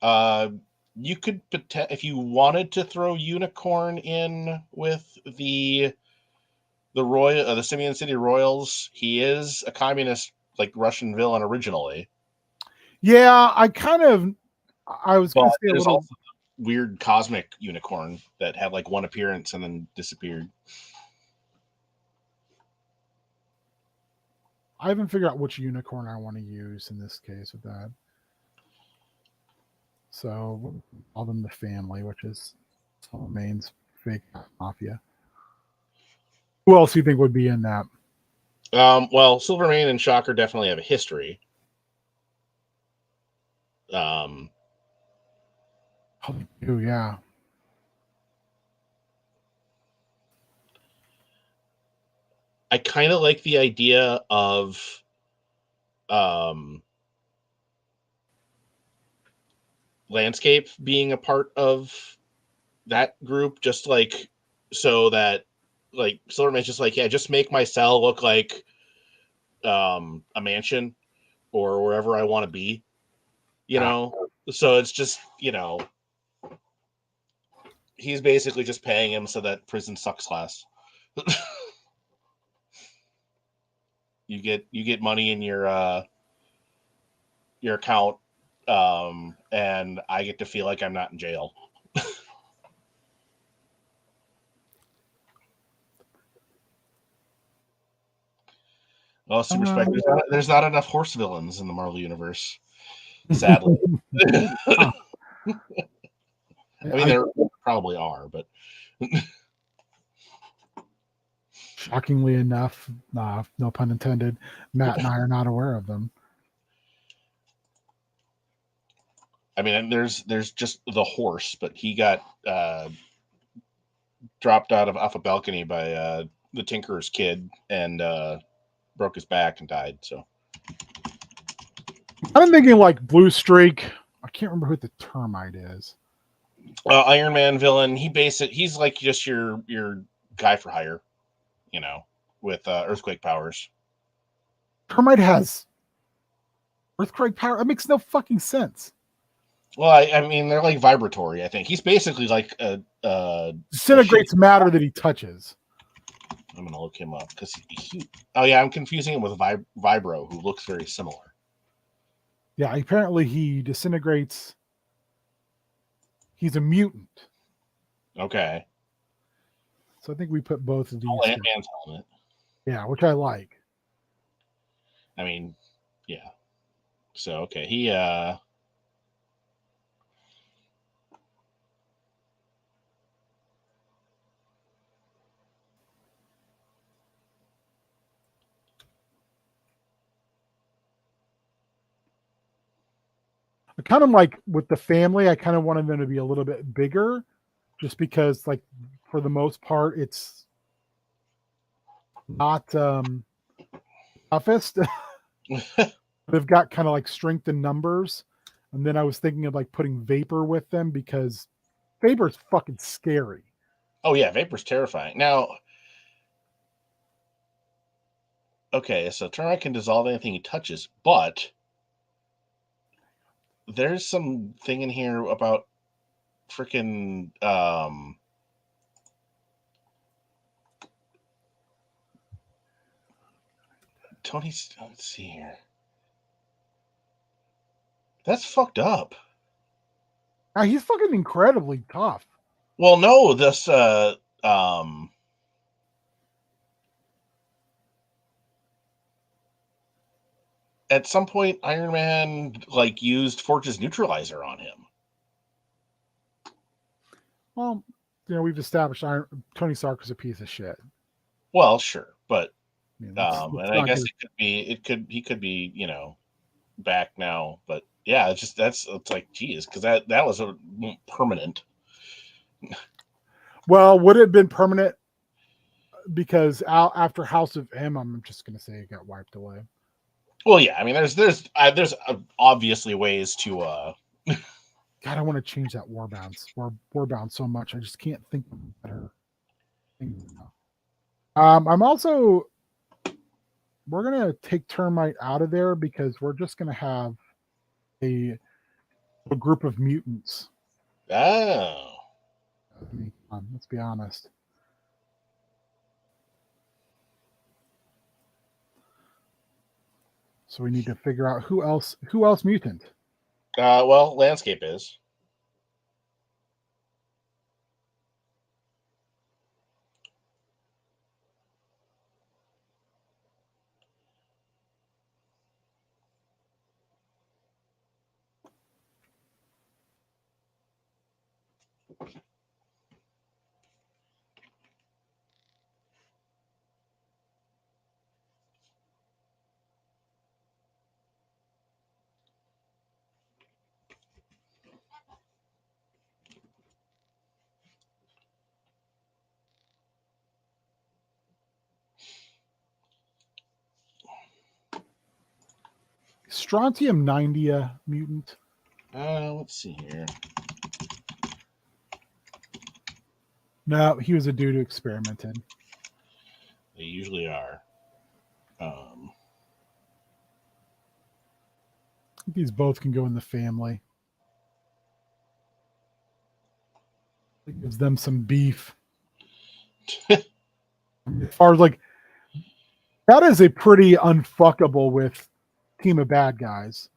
uh, you could, if you wanted to throw Unicorn in with the Simeon City Royals. He is a communist, like Russian villain originally. Yeah, I was But going to say a there's little. also the weird cosmic unicorn that had like one appearance and then disappeared. I haven't figured out which unicorn I want to use in this case with that. So we'll call them the family, which is Maine's fake mafia. Who else do you think would be in that? Well, Silvermane and Shocker definitely have a history. Um, Oh, yeah. I kind of like the idea of Landscape being a part of that group, just like, so that like Silvermane's just like, yeah, just make my cell look like a mansion or wherever I want to be, you know. So it's just, he's basically just paying him so that prison sucks less. You get money in your account, and I get to feel like I'm not in jail. Well, super spec. There's not enough horse villains in the Marvel universe, sadly. Huh. I mean, there probably are, but shockingly enough, no pun intended, Matt and I are not aware of them. I mean, there's just the horse, but he got dropped off a balcony by the Tinkerer's kid and broke his back and died. So I'm thinking like Blue Streak. I can't remember who the termite is. Iron Man villain. He's like just your guy for hire, you know, with earthquake powers. Termite has earthquake power. That makes no fucking sense. Well, I mean, they're like vibratory. I think he's basically like a human. Disintegrates matter that he touches. I'm gonna look him up because he. Oh yeah, I'm confusing him with Vibro, who looks very similar. Yeah, apparently he disintegrates. He's a mutant. Okay. So I think we put both of these Oh, Ant here. Man's helmet. Yeah, which I like. I mean, yeah. So okay, he I kind of like with the family, I kind of wanted them to be a little bit bigger just because, like, for the most part, it's not toughest. They've got kind of like strength in numbers. And then I was thinking of like putting Vapor with them because Vapor's fucking scary. Oh yeah, Vapor's terrifying. Now, okay, so Termite can dissolve anything he touches, but there's some thing in here about freaking Tony's. Let's see here. That's fucked up. He's fucking incredibly tough. Well, no, this um at some point Iron Man like used Forge's neutralizer on him. Well, we've established Tony Stark is a piece of shit. Well, sure, but Let's and I not guess get. he could be, back now, but yeah, it's like geez, because that was a permanent. Well, would it have been permanent? Because after House of M, I'm just gonna say it got wiped away. Well, yeah, I mean, there's obviously ways to God, I want to change that Warbound so much. I just can't think of better things now. I'm also we're gonna take Termite out of there because we're just gonna have a group of mutants. oh. Let's be honest. So we need to figure out who else mutant. Well, landscape is. Strontium 90 mutant. Let's see here. No, he was a dude who experimented. They usually are. Um, These both can go in the family. It gives them some beef. As far as like that is a pretty unfuckable with team of bad guys.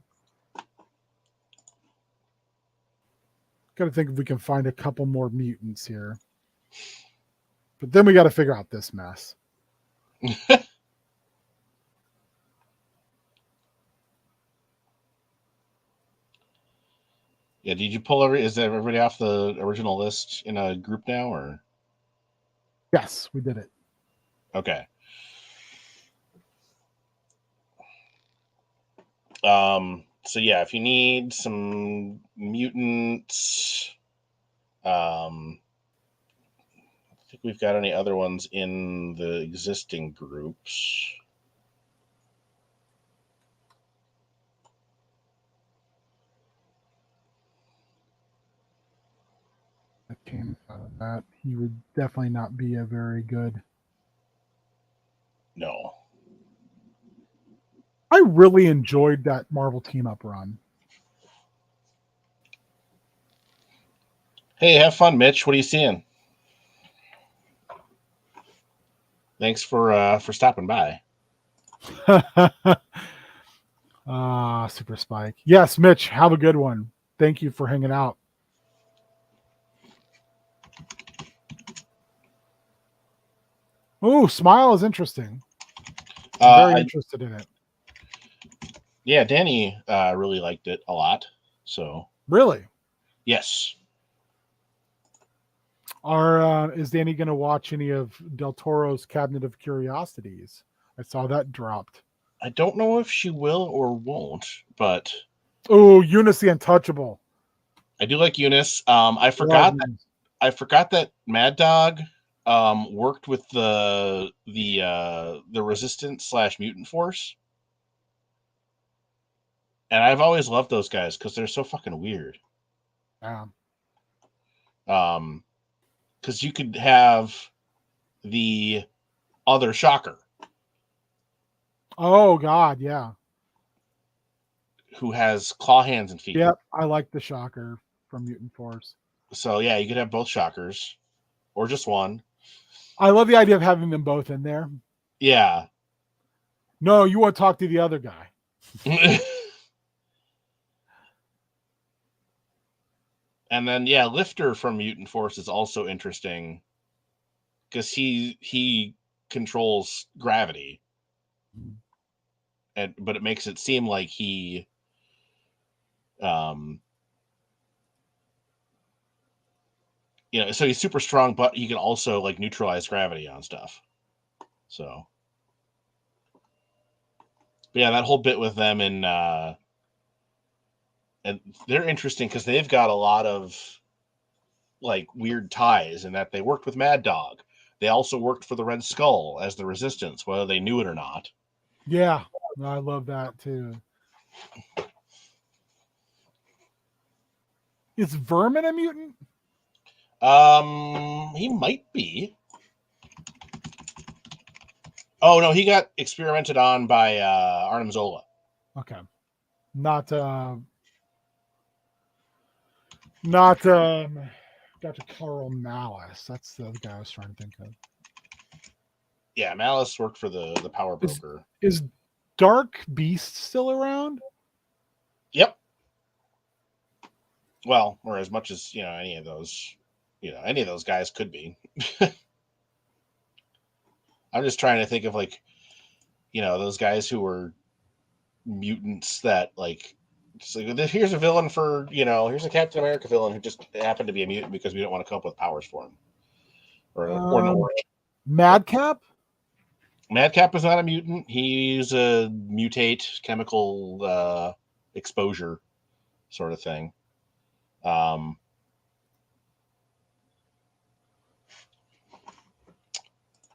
Got to think if we can find a couple more mutants here. But then we got to figure out this mess. yeah, did you pull is everybody off the original list in a group now, or Yes, we did it. okay? So yeah, if you need some mutants, I think we've got any other ones in the existing groups. came out of that. He would definitely not be a very good. No. I really enjoyed that Marvel team up run. Hey, have fun, Mitch. What are you seeing? Thanks for stopping by. Super Spike. Yes, Mitch, have a good one. Thank you for hanging out. Ooh, Smile is interesting. I'm very interested in it. Yeah, Danny really liked it a lot. So Really? yes. Is Danny going to watch any of Del Toro's Cabinet of Curiosities? I saw that dropped. I don't know if she will or won't, but Oh, Eunice the Untouchable. I do like Eunice. Love I forgot that Mad Dog worked with the Resistance / Mutant Force, and I've always loved those guys because they're so fucking weird. Yeah. Because you could have the other Shocker Oh God, yeah. who has claw hands and feet. Yep, I like the Shocker from Mutant Force. So yeah, you could have both Shockers or just one. I love the idea of having them both in there. Yeah. No, you want to talk to the other guy. And then yeah, Lifter from Mutant Force is also interesting because he controls gravity, but it makes it seem like he um so he's super strong, but he can also like neutralize gravity on stuff. So but yeah, that whole bit with them and they're interesting because they've got a lot of like weird ties in that they worked with Mad Dog. They also worked for the Red Skull as the Resistance, whether they knew it or not. Yeah, I love that too. Is Vermin a mutant? He might be. Oh no, he got experimented on by Arnim Zola. Okay. Not not Dr. Carl Malice. That's the guy I was trying to think of. Yeah, Malice worked for the Power Broker. Is Dark Beast still around? Yep. Well, or as much as any of those, any of those guys could be. I'm just trying to think of like, those guys who were mutants that like, just like here's a villain for here's a Captain America villain who just happened to be a mutant because we don't want to come up with powers for him, or no. Madcap. Madcap is not a mutant. He's a mutate chemical exposure sort of thing.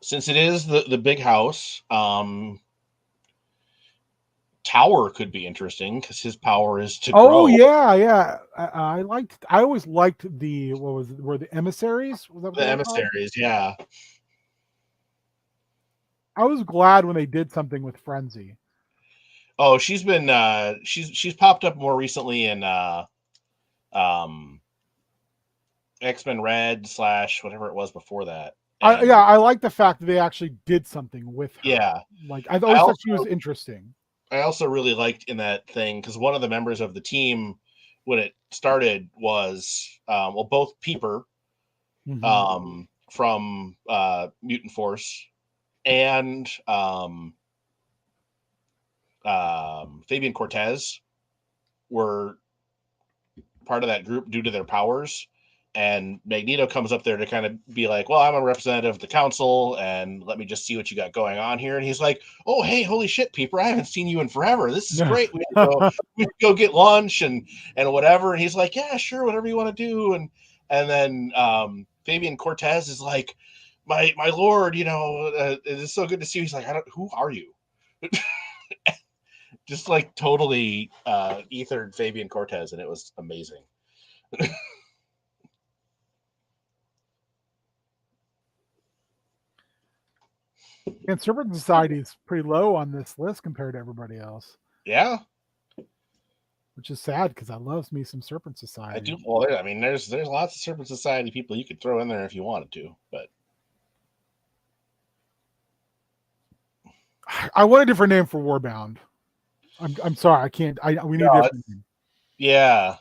Since it is the big house, Tower could be interesting because his power is to grow. Oh yeah. I liked. I always liked the what was it, were the emissaries? Was that what The they were called? emissaries, yeah. I was glad when they did something with Frenzy. Oh, she's been she's popped up more recently in um X-Men Red / whatever it was before that. And I like the fact that they actually did something with her. yeah, Like I always thought she was interesting. I also really liked in that thing because one of the members of the team when it started was both Peeper from Mutant Force and Fabian Cortez were part of that group due to their powers. And Magneto comes up there to kind of be like, well, I'm a representative of the council and let me just see what you got going on here. And he's like, oh, hey, holy shit, Peeper, I haven't seen you in forever. This is great. We go get lunch and whatever. And he's like, yeah, sure, whatever you want to do. And then Fabian Cortez is like, my lord, it is so good to see you. He's like, who are you? Just like totally ethered Fabian Cortez, and it was amazing. And Serpent Society is pretty low on this list compared to everybody else, Yeah, which is sad because I love me some Serpent I Society. do. Well, I mean, there's lots of Serpent Society people you could throw in there if you wanted to, but I want a different name for Warbound. I'm sorry, I can't. We need a no, different name. yeah.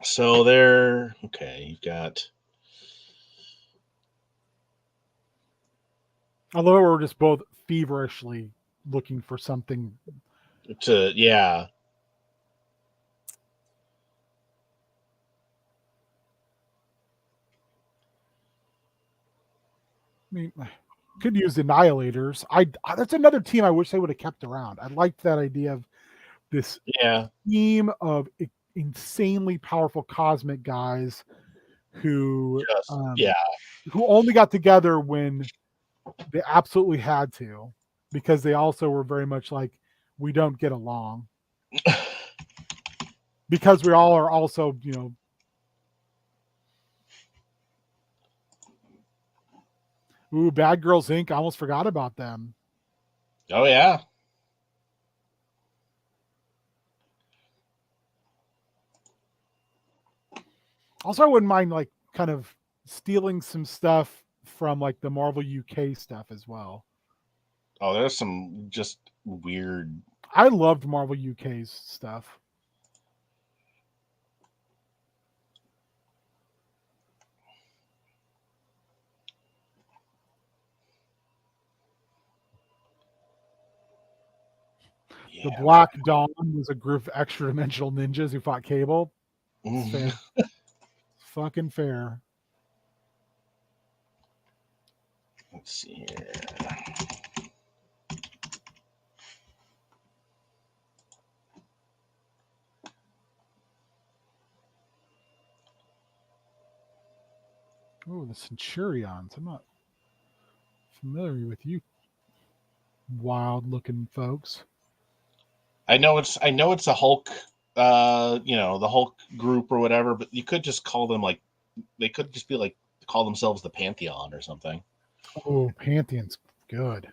So there. Okay, you've got. Although we're just both feverishly looking for something. Yeah. I mean, could use Annihilators. That's another team I wish they would have kept around. I liked that idea of this Yeah. team of insanely powerful cosmic guys who Just yeah. who only got together when they absolutely had to, because they also were very much like, we don't get along, because we all are also, ooh, Bad Girls Inc. I almost forgot about them. Oh yeah. Also, I wouldn't mind like kind of stealing some stuff from like the Marvel UK stuff as well. Oh, there's some just weird. I loved Marvel UK's stuff. The Yeah. Black Dawn was a group of extra dimensional ninjas who fought Cable. It's fair. Fucking fair. Let's see here. Oh, the Centurions. I'm not familiar with you wild looking folks. I know it's a Hulk, the Hulk group or whatever, but you could just call them like they could just be like call themselves the Pantheon or something. Oh, Pantheon's good.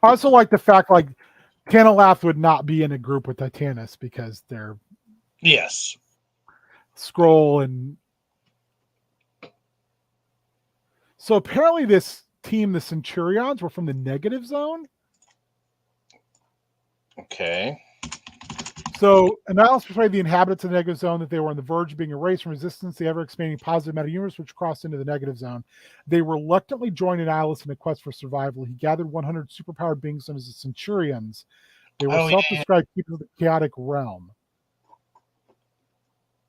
I also like the fact like Canalath would not be in a group with Titanus because they're Yes. Scroll and so apparently this team, the Centurions, were from the negative zone. Okay. So analysis persuaded the inhabitants of the negative zone that they were on the verge of being erased from resistance to the ever-expanding positive meta-universe, which crossed into the negative zone. They reluctantly joined Annihilus in a quest for survival. He gathered 100 superpowered beings known as the Centurions. They were Oh yeah, self-described people of the chaotic realm.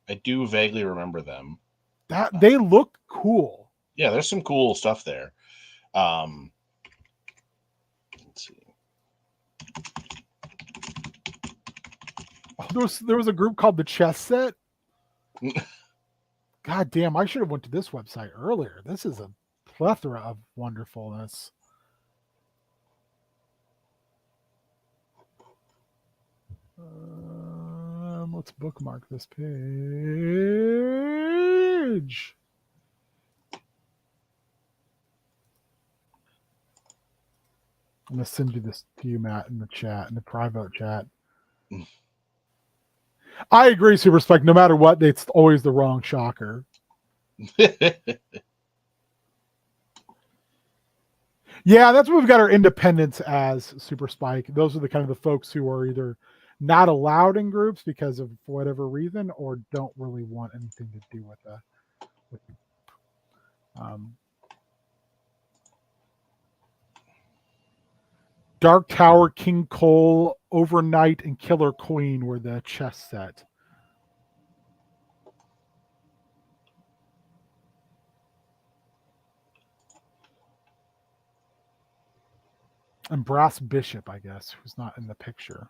I do vaguely remember them. That they look cool. Yeah, there's some cool stuff there. Let's see. Oh, there was a group called the Chess Set. God damn, I should have went to this website earlier. This is a plethora of wonderfulness. Let's bookmark this page. I'm gonna send you this to you, Matt, in the chat, in the private chat. I agree, Super Spike. No matter what, it's always the wrong shocker. Yeah, that's what we've got our independents as, Super Spike. Those are the kind of the folks who are either not allowed in groups because of whatever reason, or don't really want anything to do with Dark Tower, King Cole, Overnight, and Killer Queen were the chess set. And Brass Bishop, I guess, who's not in the picture.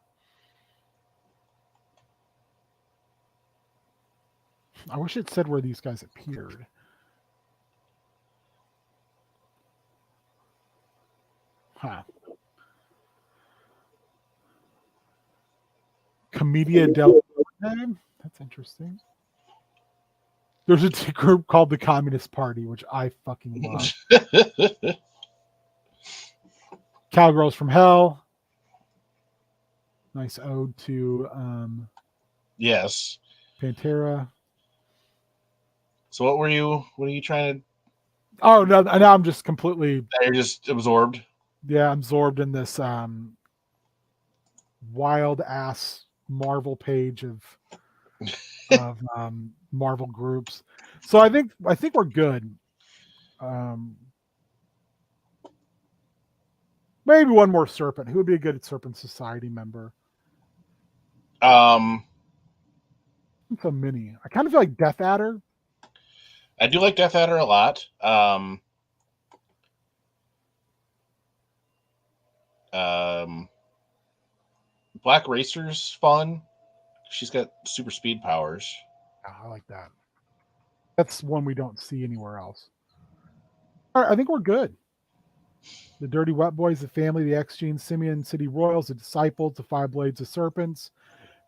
I wish it said where these guys appeared. Huh. Commedia del name? That's interesting. There's a group called the Communist Party, which I fucking love. Cowgirls from Hell. Nice ode to yes. Pantera. So what are you trying to? Oh no! Now I'm just completely. You're just absorbed. Yeah, absorbed in this wild ass Marvel page of Marvel groups. So I think we're good. Maybe one more Serpent. Who would be a good Serpent Society member? It's a mini. I kind of feel like Death Adder. I do like Death Adder a lot. Black Racer's fun. She's got super speed powers. Yeah, I like that. That's one we don't see anywhere else. All right, I think we're good. The Dirty Wet Boys, the Family, the X-Gene, Simeon City Royals, the Disciples, the Five Blades of Serpents,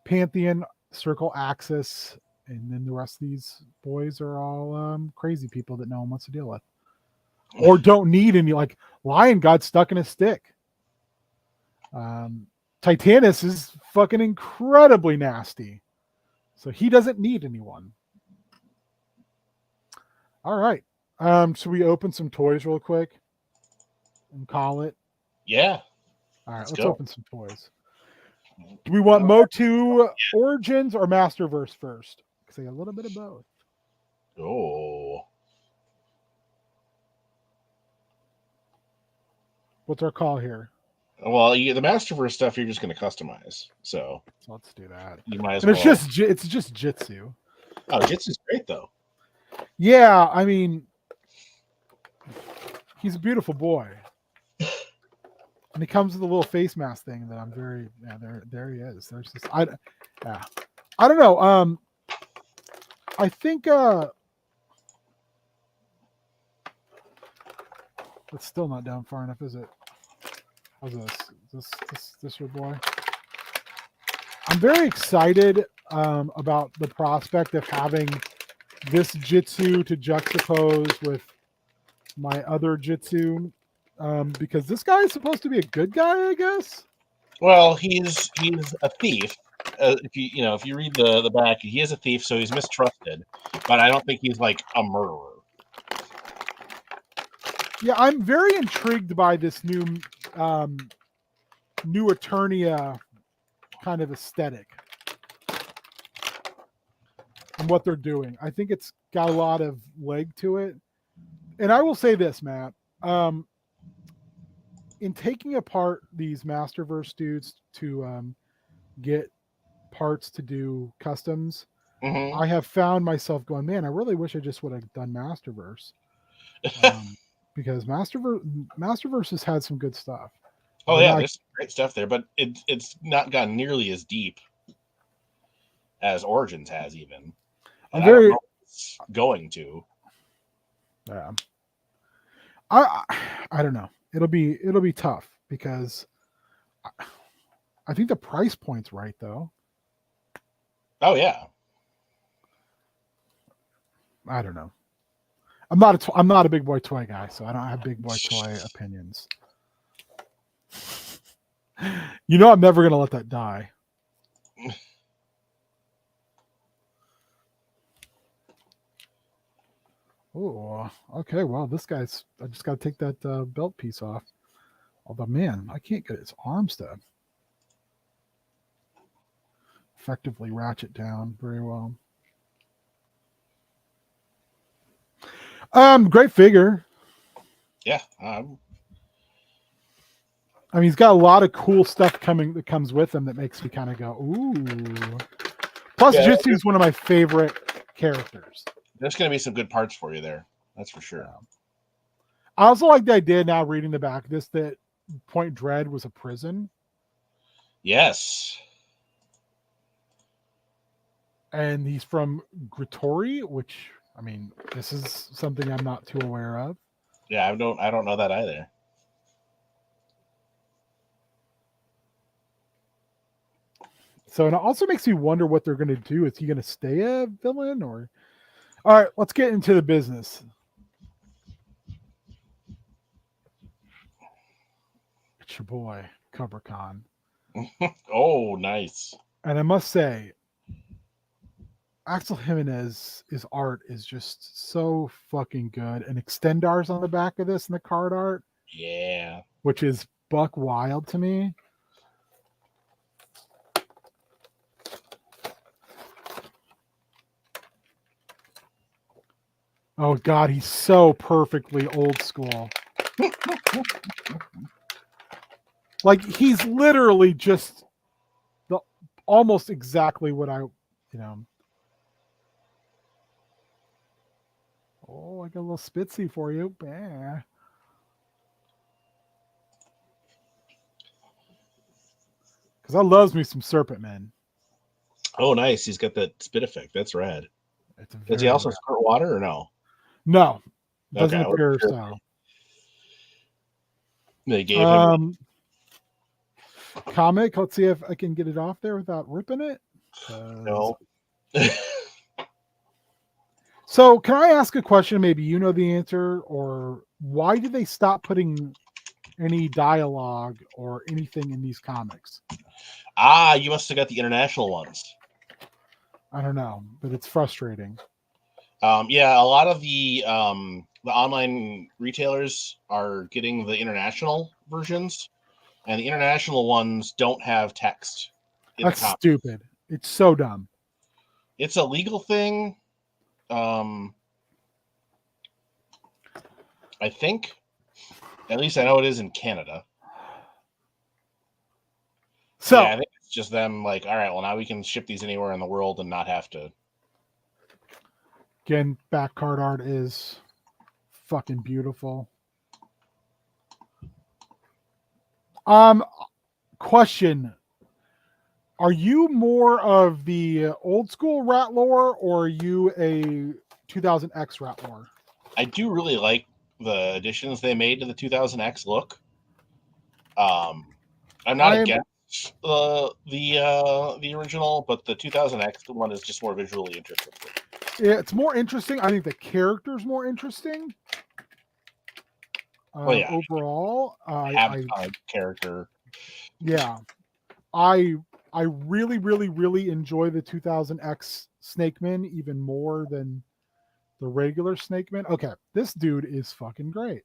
Pantheon, Circle Axis, and then the rest of these boys are all crazy people that no one wants to deal with. Or don't need any, like Lion got stuck in a stick. Titanus is fucking incredibly nasty. So he doesn't need anyone. All right. Should we open some toys real quick and call it? Yeah. All right, let's open some toys. Do we want Motu Origins or Masterverse first? Because I got a little bit of both. Oh. What's our call here? Well, the Masterverse stuff you're just going to customize. So let's do that. You might as and well. It's just Jitsu. Oh, Jitsu's great though. Yeah, I mean, he's a beautiful boy. And he comes with a little face mask thing that I'm very there he is. There's this I don't know. I think it's still not down far enough, is it? How's this? Is this your boy? I'm very excited about the prospect of having this Jitsu to juxtapose with my other Jitsu. Because this guy is supposed to be a good guy, I guess. Well, he's a thief. If you read the back, he is a thief, so he's mistrusted. But I don't think he's like a murderer. Yeah, I'm very intrigued by this new Eternia kind of aesthetic and what they're doing. I think it's got a lot of leg to it. And I will say this, Matt. In taking apart these Masterverse dudes to get parts to do customs, I have found myself going, man, I really wish I just would have done Masterverse. Because Masterverse has had some good stuff. Oh yeah, there's some great stuff there, but it's not gone nearly as deep as Origins has even. And I don't know if it's going to. Yeah. I don't know. It'll be tough because I think the price point's right though. Oh yeah. I don't know. I'm not a big boy toy guy, so I don't have big boy toy opinions. You know, I'm never gonna let that die. Oh, okay. Well, this guy's. I just got to take that belt piece off. Although, man, I can't get his arms to effectively ratchet down very well. Great figure. Yeah. I mean, he's got a lot of cool stuff that comes with him that makes me kind of go, ooh. Plus, Jitsu is one of my favorite characters. There's going to be some good parts for you there. That's for sure. I also like the idea now reading the back of this that Point Dread was a prison, Yes. and he's from Gritori, which I mean, this is something I'm not too aware of. Yeah, I don't know that either. So it also makes me wonder what they're going to do. Is he going to stay a villain or? All right, let's get into the business. It's your boy CobraCon, Oh, nice. and I must say, Axel Jimenez's art is just so fucking good. And Extendar's on the back of this in the card art, Yeah. which is buck wild to me. Oh God, he's so perfectly old school. Like he's literally just the almost exactly what I, Oh, I got a little spitsy for you. Bah. Because I loves me some Serpent Men. Oh, nice. He's got that spit effect. That's rad. It's a Does he very also rare. squirt water or no? No, Okay, doesn't I wasn't appear sure. so. They gave him. Comic. Let's see if I can get it off there without ripping it. No. So, can I ask a question? Maybe you know the answer, or why did they stop putting any dialogue or anything in these comics? You must have got the international ones. I don't know, but it's frustrating. Yeah, a lot of the online retailers are getting the international versions, and the international ones don't have text in the That's comic. stupid. It's so dumb. It's a legal thing. I think, at least I know it is in Canada. So, yeah, I think it's just them like, all right, well, now we can ship these anywhere in the world and not have to. again, back card art is fucking beautiful. Question. Are you more of the old school rat lore or are you a 2000X rat lore? I do really like the additions they made to the 2000X look. I'm not against the original, but the 2000X one is just more visually interesting. It's more interesting. I think the character's more interesting. Well, yeah, overall, have a character. Yeah, I really, really, really enjoy the 2000X Snakeman even more than the regular Snakeman. Okay, this dude is fucking great.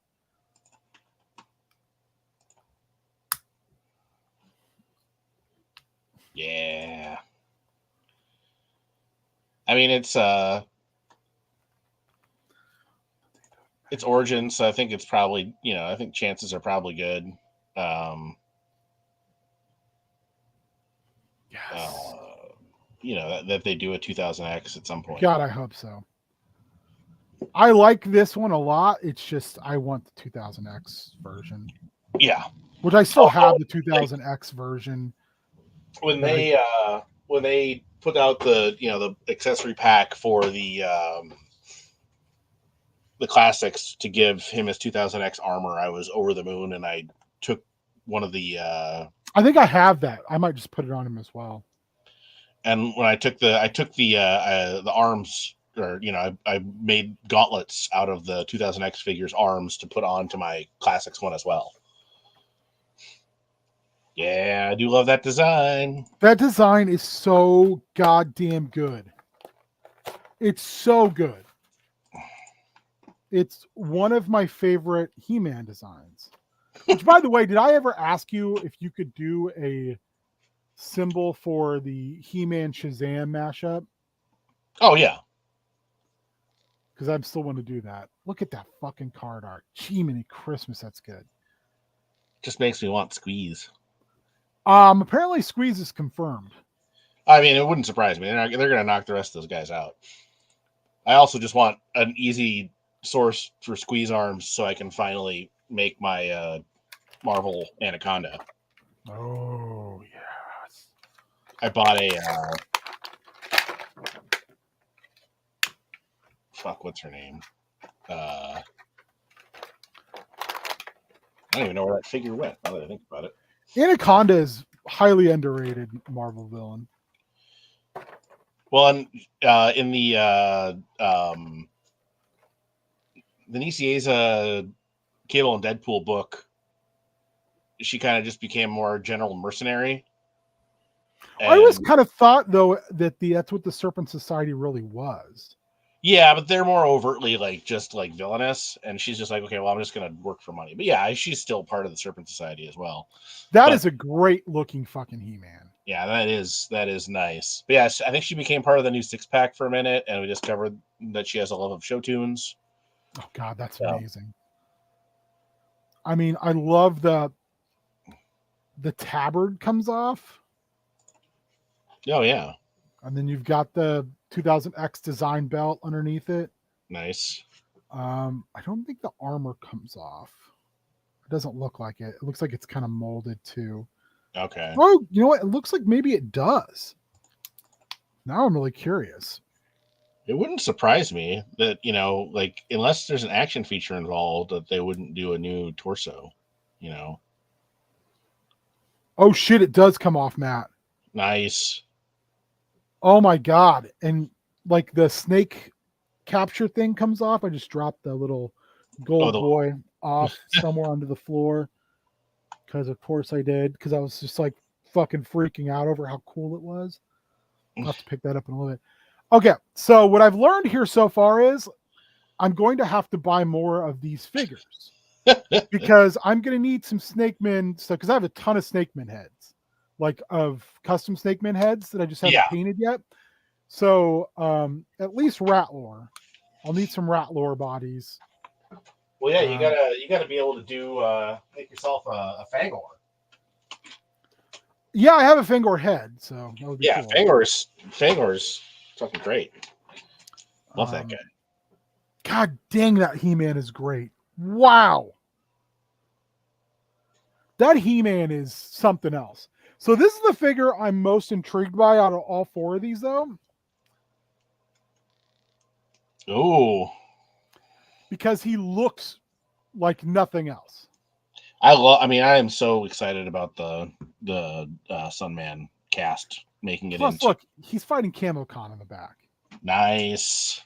Yeah. I mean, it's origin, so I think it's probably, I think chances are probably good. Yes. That they do a 2000X at some point. God, I hope so. I like this one a lot. It's just I want the 2000X version. Yeah. Which I still have the 2000X version. When they put out the the accessory pack for the classics to give him his 2000X armor, I was over the moon, and I took one of the I think I have that. I might just put it on him as well. And when I took the arms, or I made gauntlets out of the 2000X figures arms to put onto my classics one as well. Yeah, I do love that design. That design is so goddamn good. It's so good. It's one of my favorite He-Man designs. Which, by the way, did I ever ask you if you could do a symbol for the He-Man Shazam mashup? Oh, yeah. Because I still want to do that. Look at that fucking card art. Jiminy Christmas, that's good. Just makes me want Squeeze. Apparently Squeeze is confirmed. I mean, it wouldn't surprise me. They're going to knock the rest of those guys out. I also just want an easy source for Squeeze arms so I can finally make my Marvel Anaconda. Oh yes. I bought a fuck. What's her name? I don't even know where that figure went. Now that I think about it. Anaconda is highly underrated Marvel villain. Well, in the Nicieza Cable and Deadpool book, she kind of just became more general mercenary. I always And kind of thought though that that's what the Serpent Society really was. yeah, but they're more overtly like just like villainous, and she's just like, okay, well, I'm just gonna work for money. But yeah, she's still part of the Serpent Society as well. That But is a great looking fucking He-Man. yeah, that is nice. But yeah, I think she became part of the new six pack for a minute, and we discovered that she has a love of show tunes. Oh god, that's So, amazing. I mean, I love the tabard comes off, oh yeah, and then you've got the 2000X design belt underneath it. nice. I don't think the armor comes off. It doesn't look like it. It looks like it's kind of molded too. Okay. Oh, you know what? It looks like maybe it does. Now I'm really curious. It wouldn't surprise me that, like, unless there's an action feature involved, that they wouldn't do a new torso, you know. Oh shit, it does come off, Matt. Nice. Oh my god. And like the snake capture thing comes off. I just dropped the little gold Oh, boy off somewhere onto the floor. Because of course I did. Because I was just like fucking freaking out over how cool it was. I'll have to pick that up in a little bit. Okay, so what I've learned here so far is I'm going to have to buy more of these figures because I'm going to need some Snake Men stuff because I have a ton of Snake Men heads, like of custom Snake Men heads that I just haven't Yeah. painted yet. So at least Ratlore. I'll need some Ratlore bodies. Well, yeah, you gotta be able to do make yourself a Fangor. Yeah, I have a Fangor head, so that would be Yeah, cool. Fangor's fucking great. Love that guy. God dang, that He-Man is great. Wow. That He-Man is something else. So this is the figure I'm most intrigued by out of all four of these, though. Oh, Because he looks like nothing else. I mean, I am so excited about the Sunman cast making it Plus, into look, he's fighting CamoCon in the back. nice.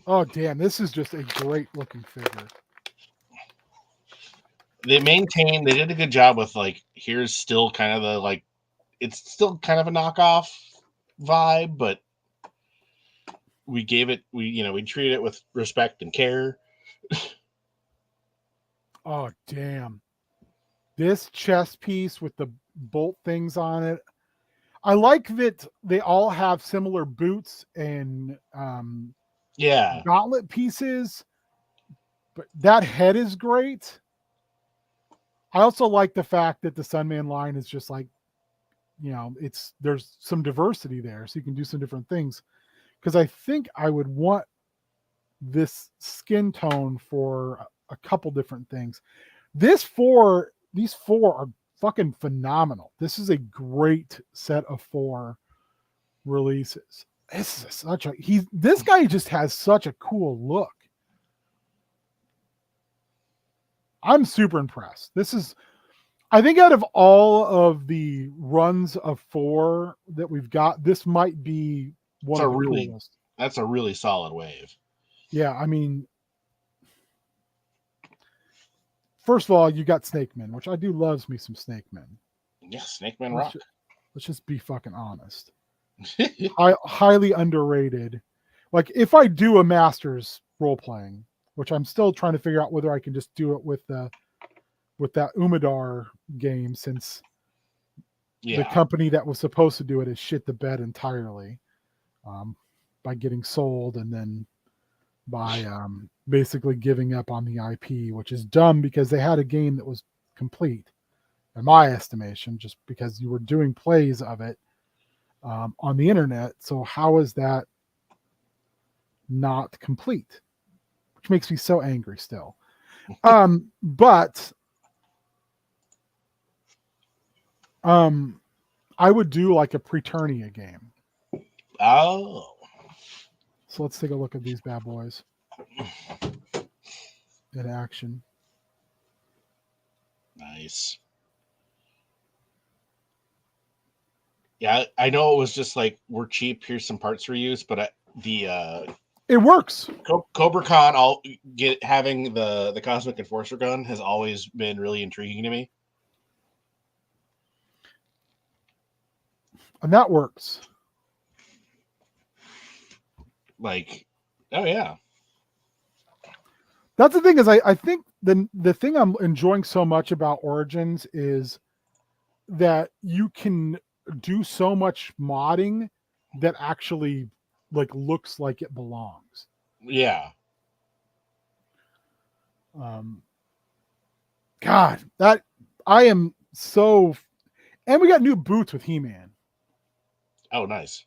Oh, damn. This is just a great looking figure. They did a good job with like, here's still kind of the like, it's still kind of a knockoff vibe, but we treated it with respect and care. Oh, damn. This chest piece with the bolt things on it. I like that they all have similar boots and Yeah. gauntlet pieces, but that head is great. I also like the fact that the Sunman line is just like, there's some diversity there, so you can do some different things. Because I think I would want this skin tone for a couple different things. These four are fucking phenomenal. This is a great set of 4 releases. This guy just has such a cool look. I'm super impressed. I think out of all of the runs of 4 that we've got, this might be one of the coolest. That's a really solid wave. Yeah, I mean, first of all, you got Snake Men, which I do loves me some Snake Men. Yeah, Snake Man rock. Let's just be fucking honest. Highly underrated. Like if I do a Masters role playing, which I'm still trying to figure out whether I can just do it with that Umidar game, since the company that was supposed to do it is shit the bed entirely by getting sold and then by basically giving up on the IP, which is dumb because they had a game that was complete, in my estimation, just because you were doing plays of it on the internet. So how is that not complete? Which makes me so angry still. But I would do like a Preternia game. Oh, So let's take a look at these bad boys in action. nice. Yeah, I know it was just like, we're cheap. Here's some parts for use, but It works. Cobra Khan, having the Cosmic Enforcer gun has always been really intriguing to me. And that works. Like, oh yeah, That's the thing is I think the thing I'm enjoying so much about Origins is that you can do so much modding that actually like looks like it belongs. yeah. God, that I am so, and we got new boots with He-Man. Oh, nice.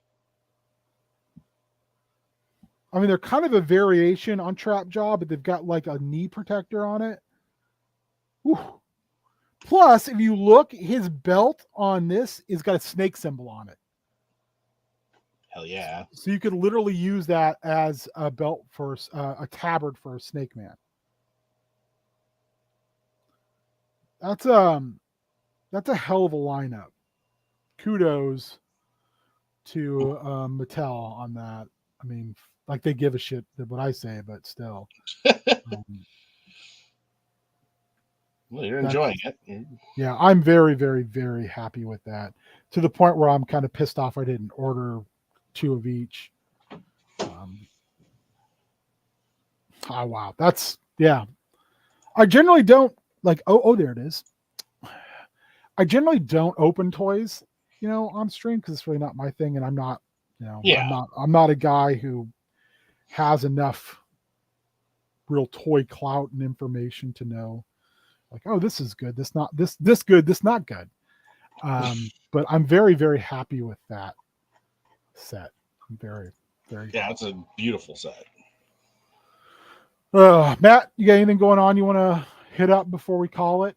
I mean, they're kind of a variation on Trap Jaw, but they've got like a knee protector on it. Whew. Plus, if you look, his belt on this is got a snake symbol on it. Hell yeah. So you could literally use that as a belt for a tabard for a Snake Man. That's a hell of a lineup. Kudos to Mattel on that. I mean, like they give a shit what I say, but still. Well, you're enjoying it. Yeah, I'm very, very, very happy with that. To the point where I'm kind of pissed off I didn't order 2 of each. Oh wow, that's yeah. I generally don't like. Oh, there it is. I generally don't open toys, on stream because it's really not my thing, and I'm not, Yeah. I'm not a guy who has enough real toy clout and information to know, like, oh, this is good, this not this good, this not good. But I'm very, very happy with that set. I'm very, very. Yeah, it's a beautiful set. Matt, you got anything going on you want to hit up before we call it?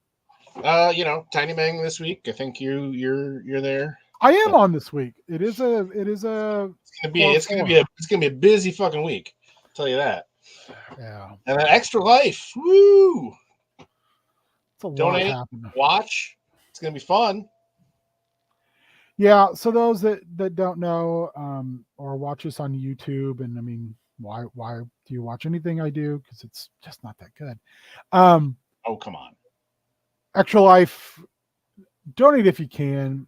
Tiny Mang this week. I think you're there. I am on this week. It is a. It's gonna be a busy fucking week. I'll tell you that. Yeah. And then Extra Life. Woo! It's a Donate, lot happening. watch. It's gonna be fun. Yeah. So those that don't know or watch us on YouTube, and I mean, why do you watch anything I do? Because it's just not that good. Oh, come on. Extra Life. Donate if you can.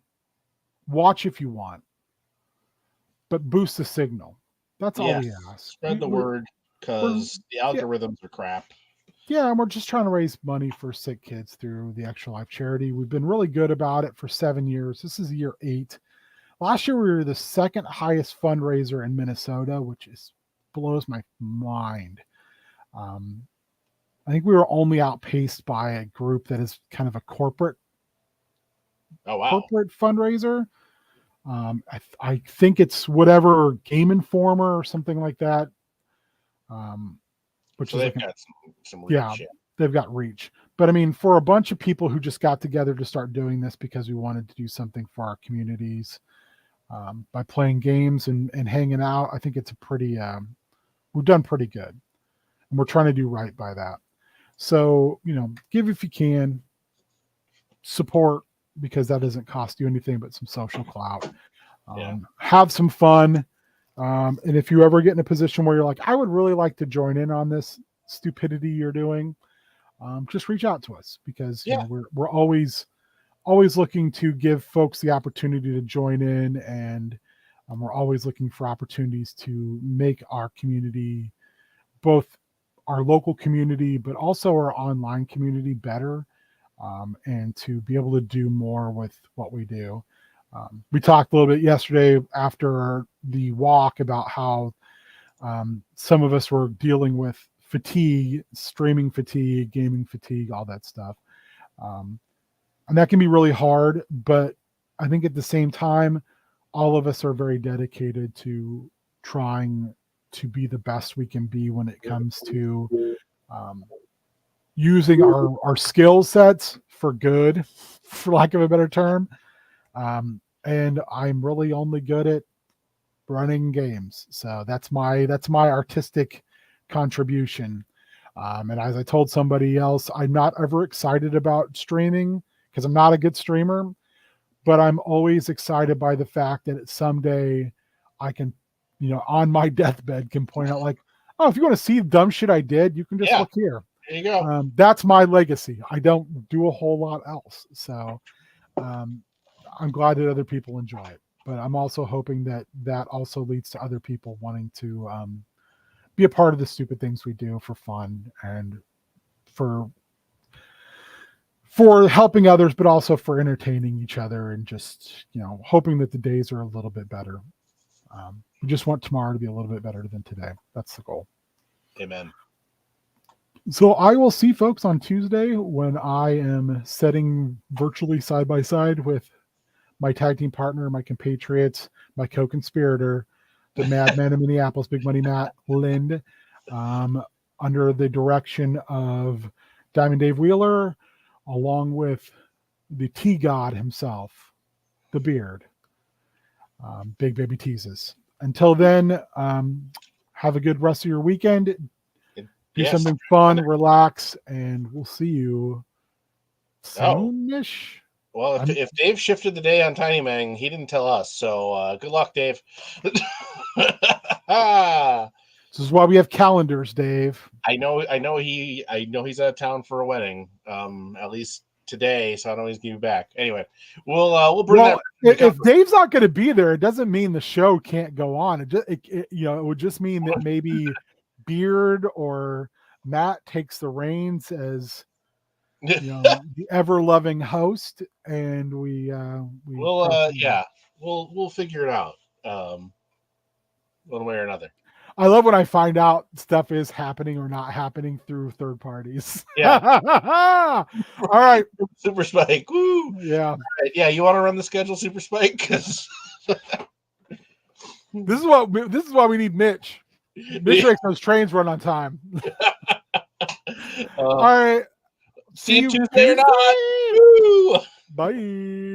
Watch if you want, but boost the signal. That's all we ask. Spread the word, because the algorithms are crap. Yeah, and we're just trying to raise money for sick kids through the Extra Life charity. We've been really good about it for 7 years. This is year 8. Last year we were the second highest fundraiser in Minnesota, which blows my mind. I think we were only outpaced by a group that is kind of a corporate fundraiser. I think it's whatever Game Informer or something like that. Which so is they've got some reach. Yeah, they've got reach. But I mean, for a bunch of people who just got together to start doing this because we wanted to do something for our communities by playing games and hanging out, I think it's a pretty, we've done pretty good. And we're trying to do right by that. So, give if you can, support, because that doesn't cost you anything but some social clout. Have some fun. And if you ever get in a position where you're like, I would really like to join in on this stupidity you're doing, just reach out to us, because we're always looking to give folks the opportunity to join in, and we're always looking for opportunities to make our community, both our local community but also our online community, better, and to be able to do more with what we do. We talked a little bit yesterday after the walk about how Some of us were dealing with fatigue, streaming fatigue, gaming fatigue, all that stuff. And that can be really hard, but I think at the same time, all of us are very dedicated to trying to be the best we can be when it comes to using our skill sets for good, for lack of a better term. And I'm really only good at running games, so that's my artistic contribution. And as I told somebody else, I'm not ever excited about streaming because I'm not a good streamer, but I'm always excited by the fact that someday I can, on my deathbed, can point out like, oh, if you want to see the dumb shit I did, you can just look here. There you go. That's my legacy. I don't do a whole lot else. So I'm glad that other people enjoy it, but I'm also hoping that also leads to other people wanting to be a part of the stupid things we do for fun and for helping others, but also for entertaining each other and just, hoping that the days are a little bit better. We just want tomorrow to be a little bit better than today. That's the goal. Amen. So I will see folks on Tuesday when I am sitting virtually side by side with my tag team partner, my compatriots, my co-conspirator, the madman in Minneapolis, Big Money Matt Lind, under the direction of Diamond Dave Wheeler, along with the tea god himself, the beard, Big Baby Teases. Until then, have a good rest of your weekend. Do something fun, relax, and we'll see you soonish. Well, if Dave shifted the day on Tiny Mang, he didn't tell us. So good luck, Dave. This is why we have calendars, Dave. I know he's out of town for a wedding, at least today, so I don't know he's gonna be back. Anyway, we'll bring that. If Dave's not going to be there, it doesn't mean the show can't go on. It would just mean that maybe Beard or Matt takes the reins as the ever-loving host, and we'll figure it out one way or another. I love when I find out stuff is happening or not happening through third parties. Yeah. All right. Super Spike. Woo. Yeah. Right. Yeah. You want to run the schedule, Super Spike? Because this is why we need Mitch. Mitch makes those trains run on time. All right. See you Tuesday or not. Woo. Bye.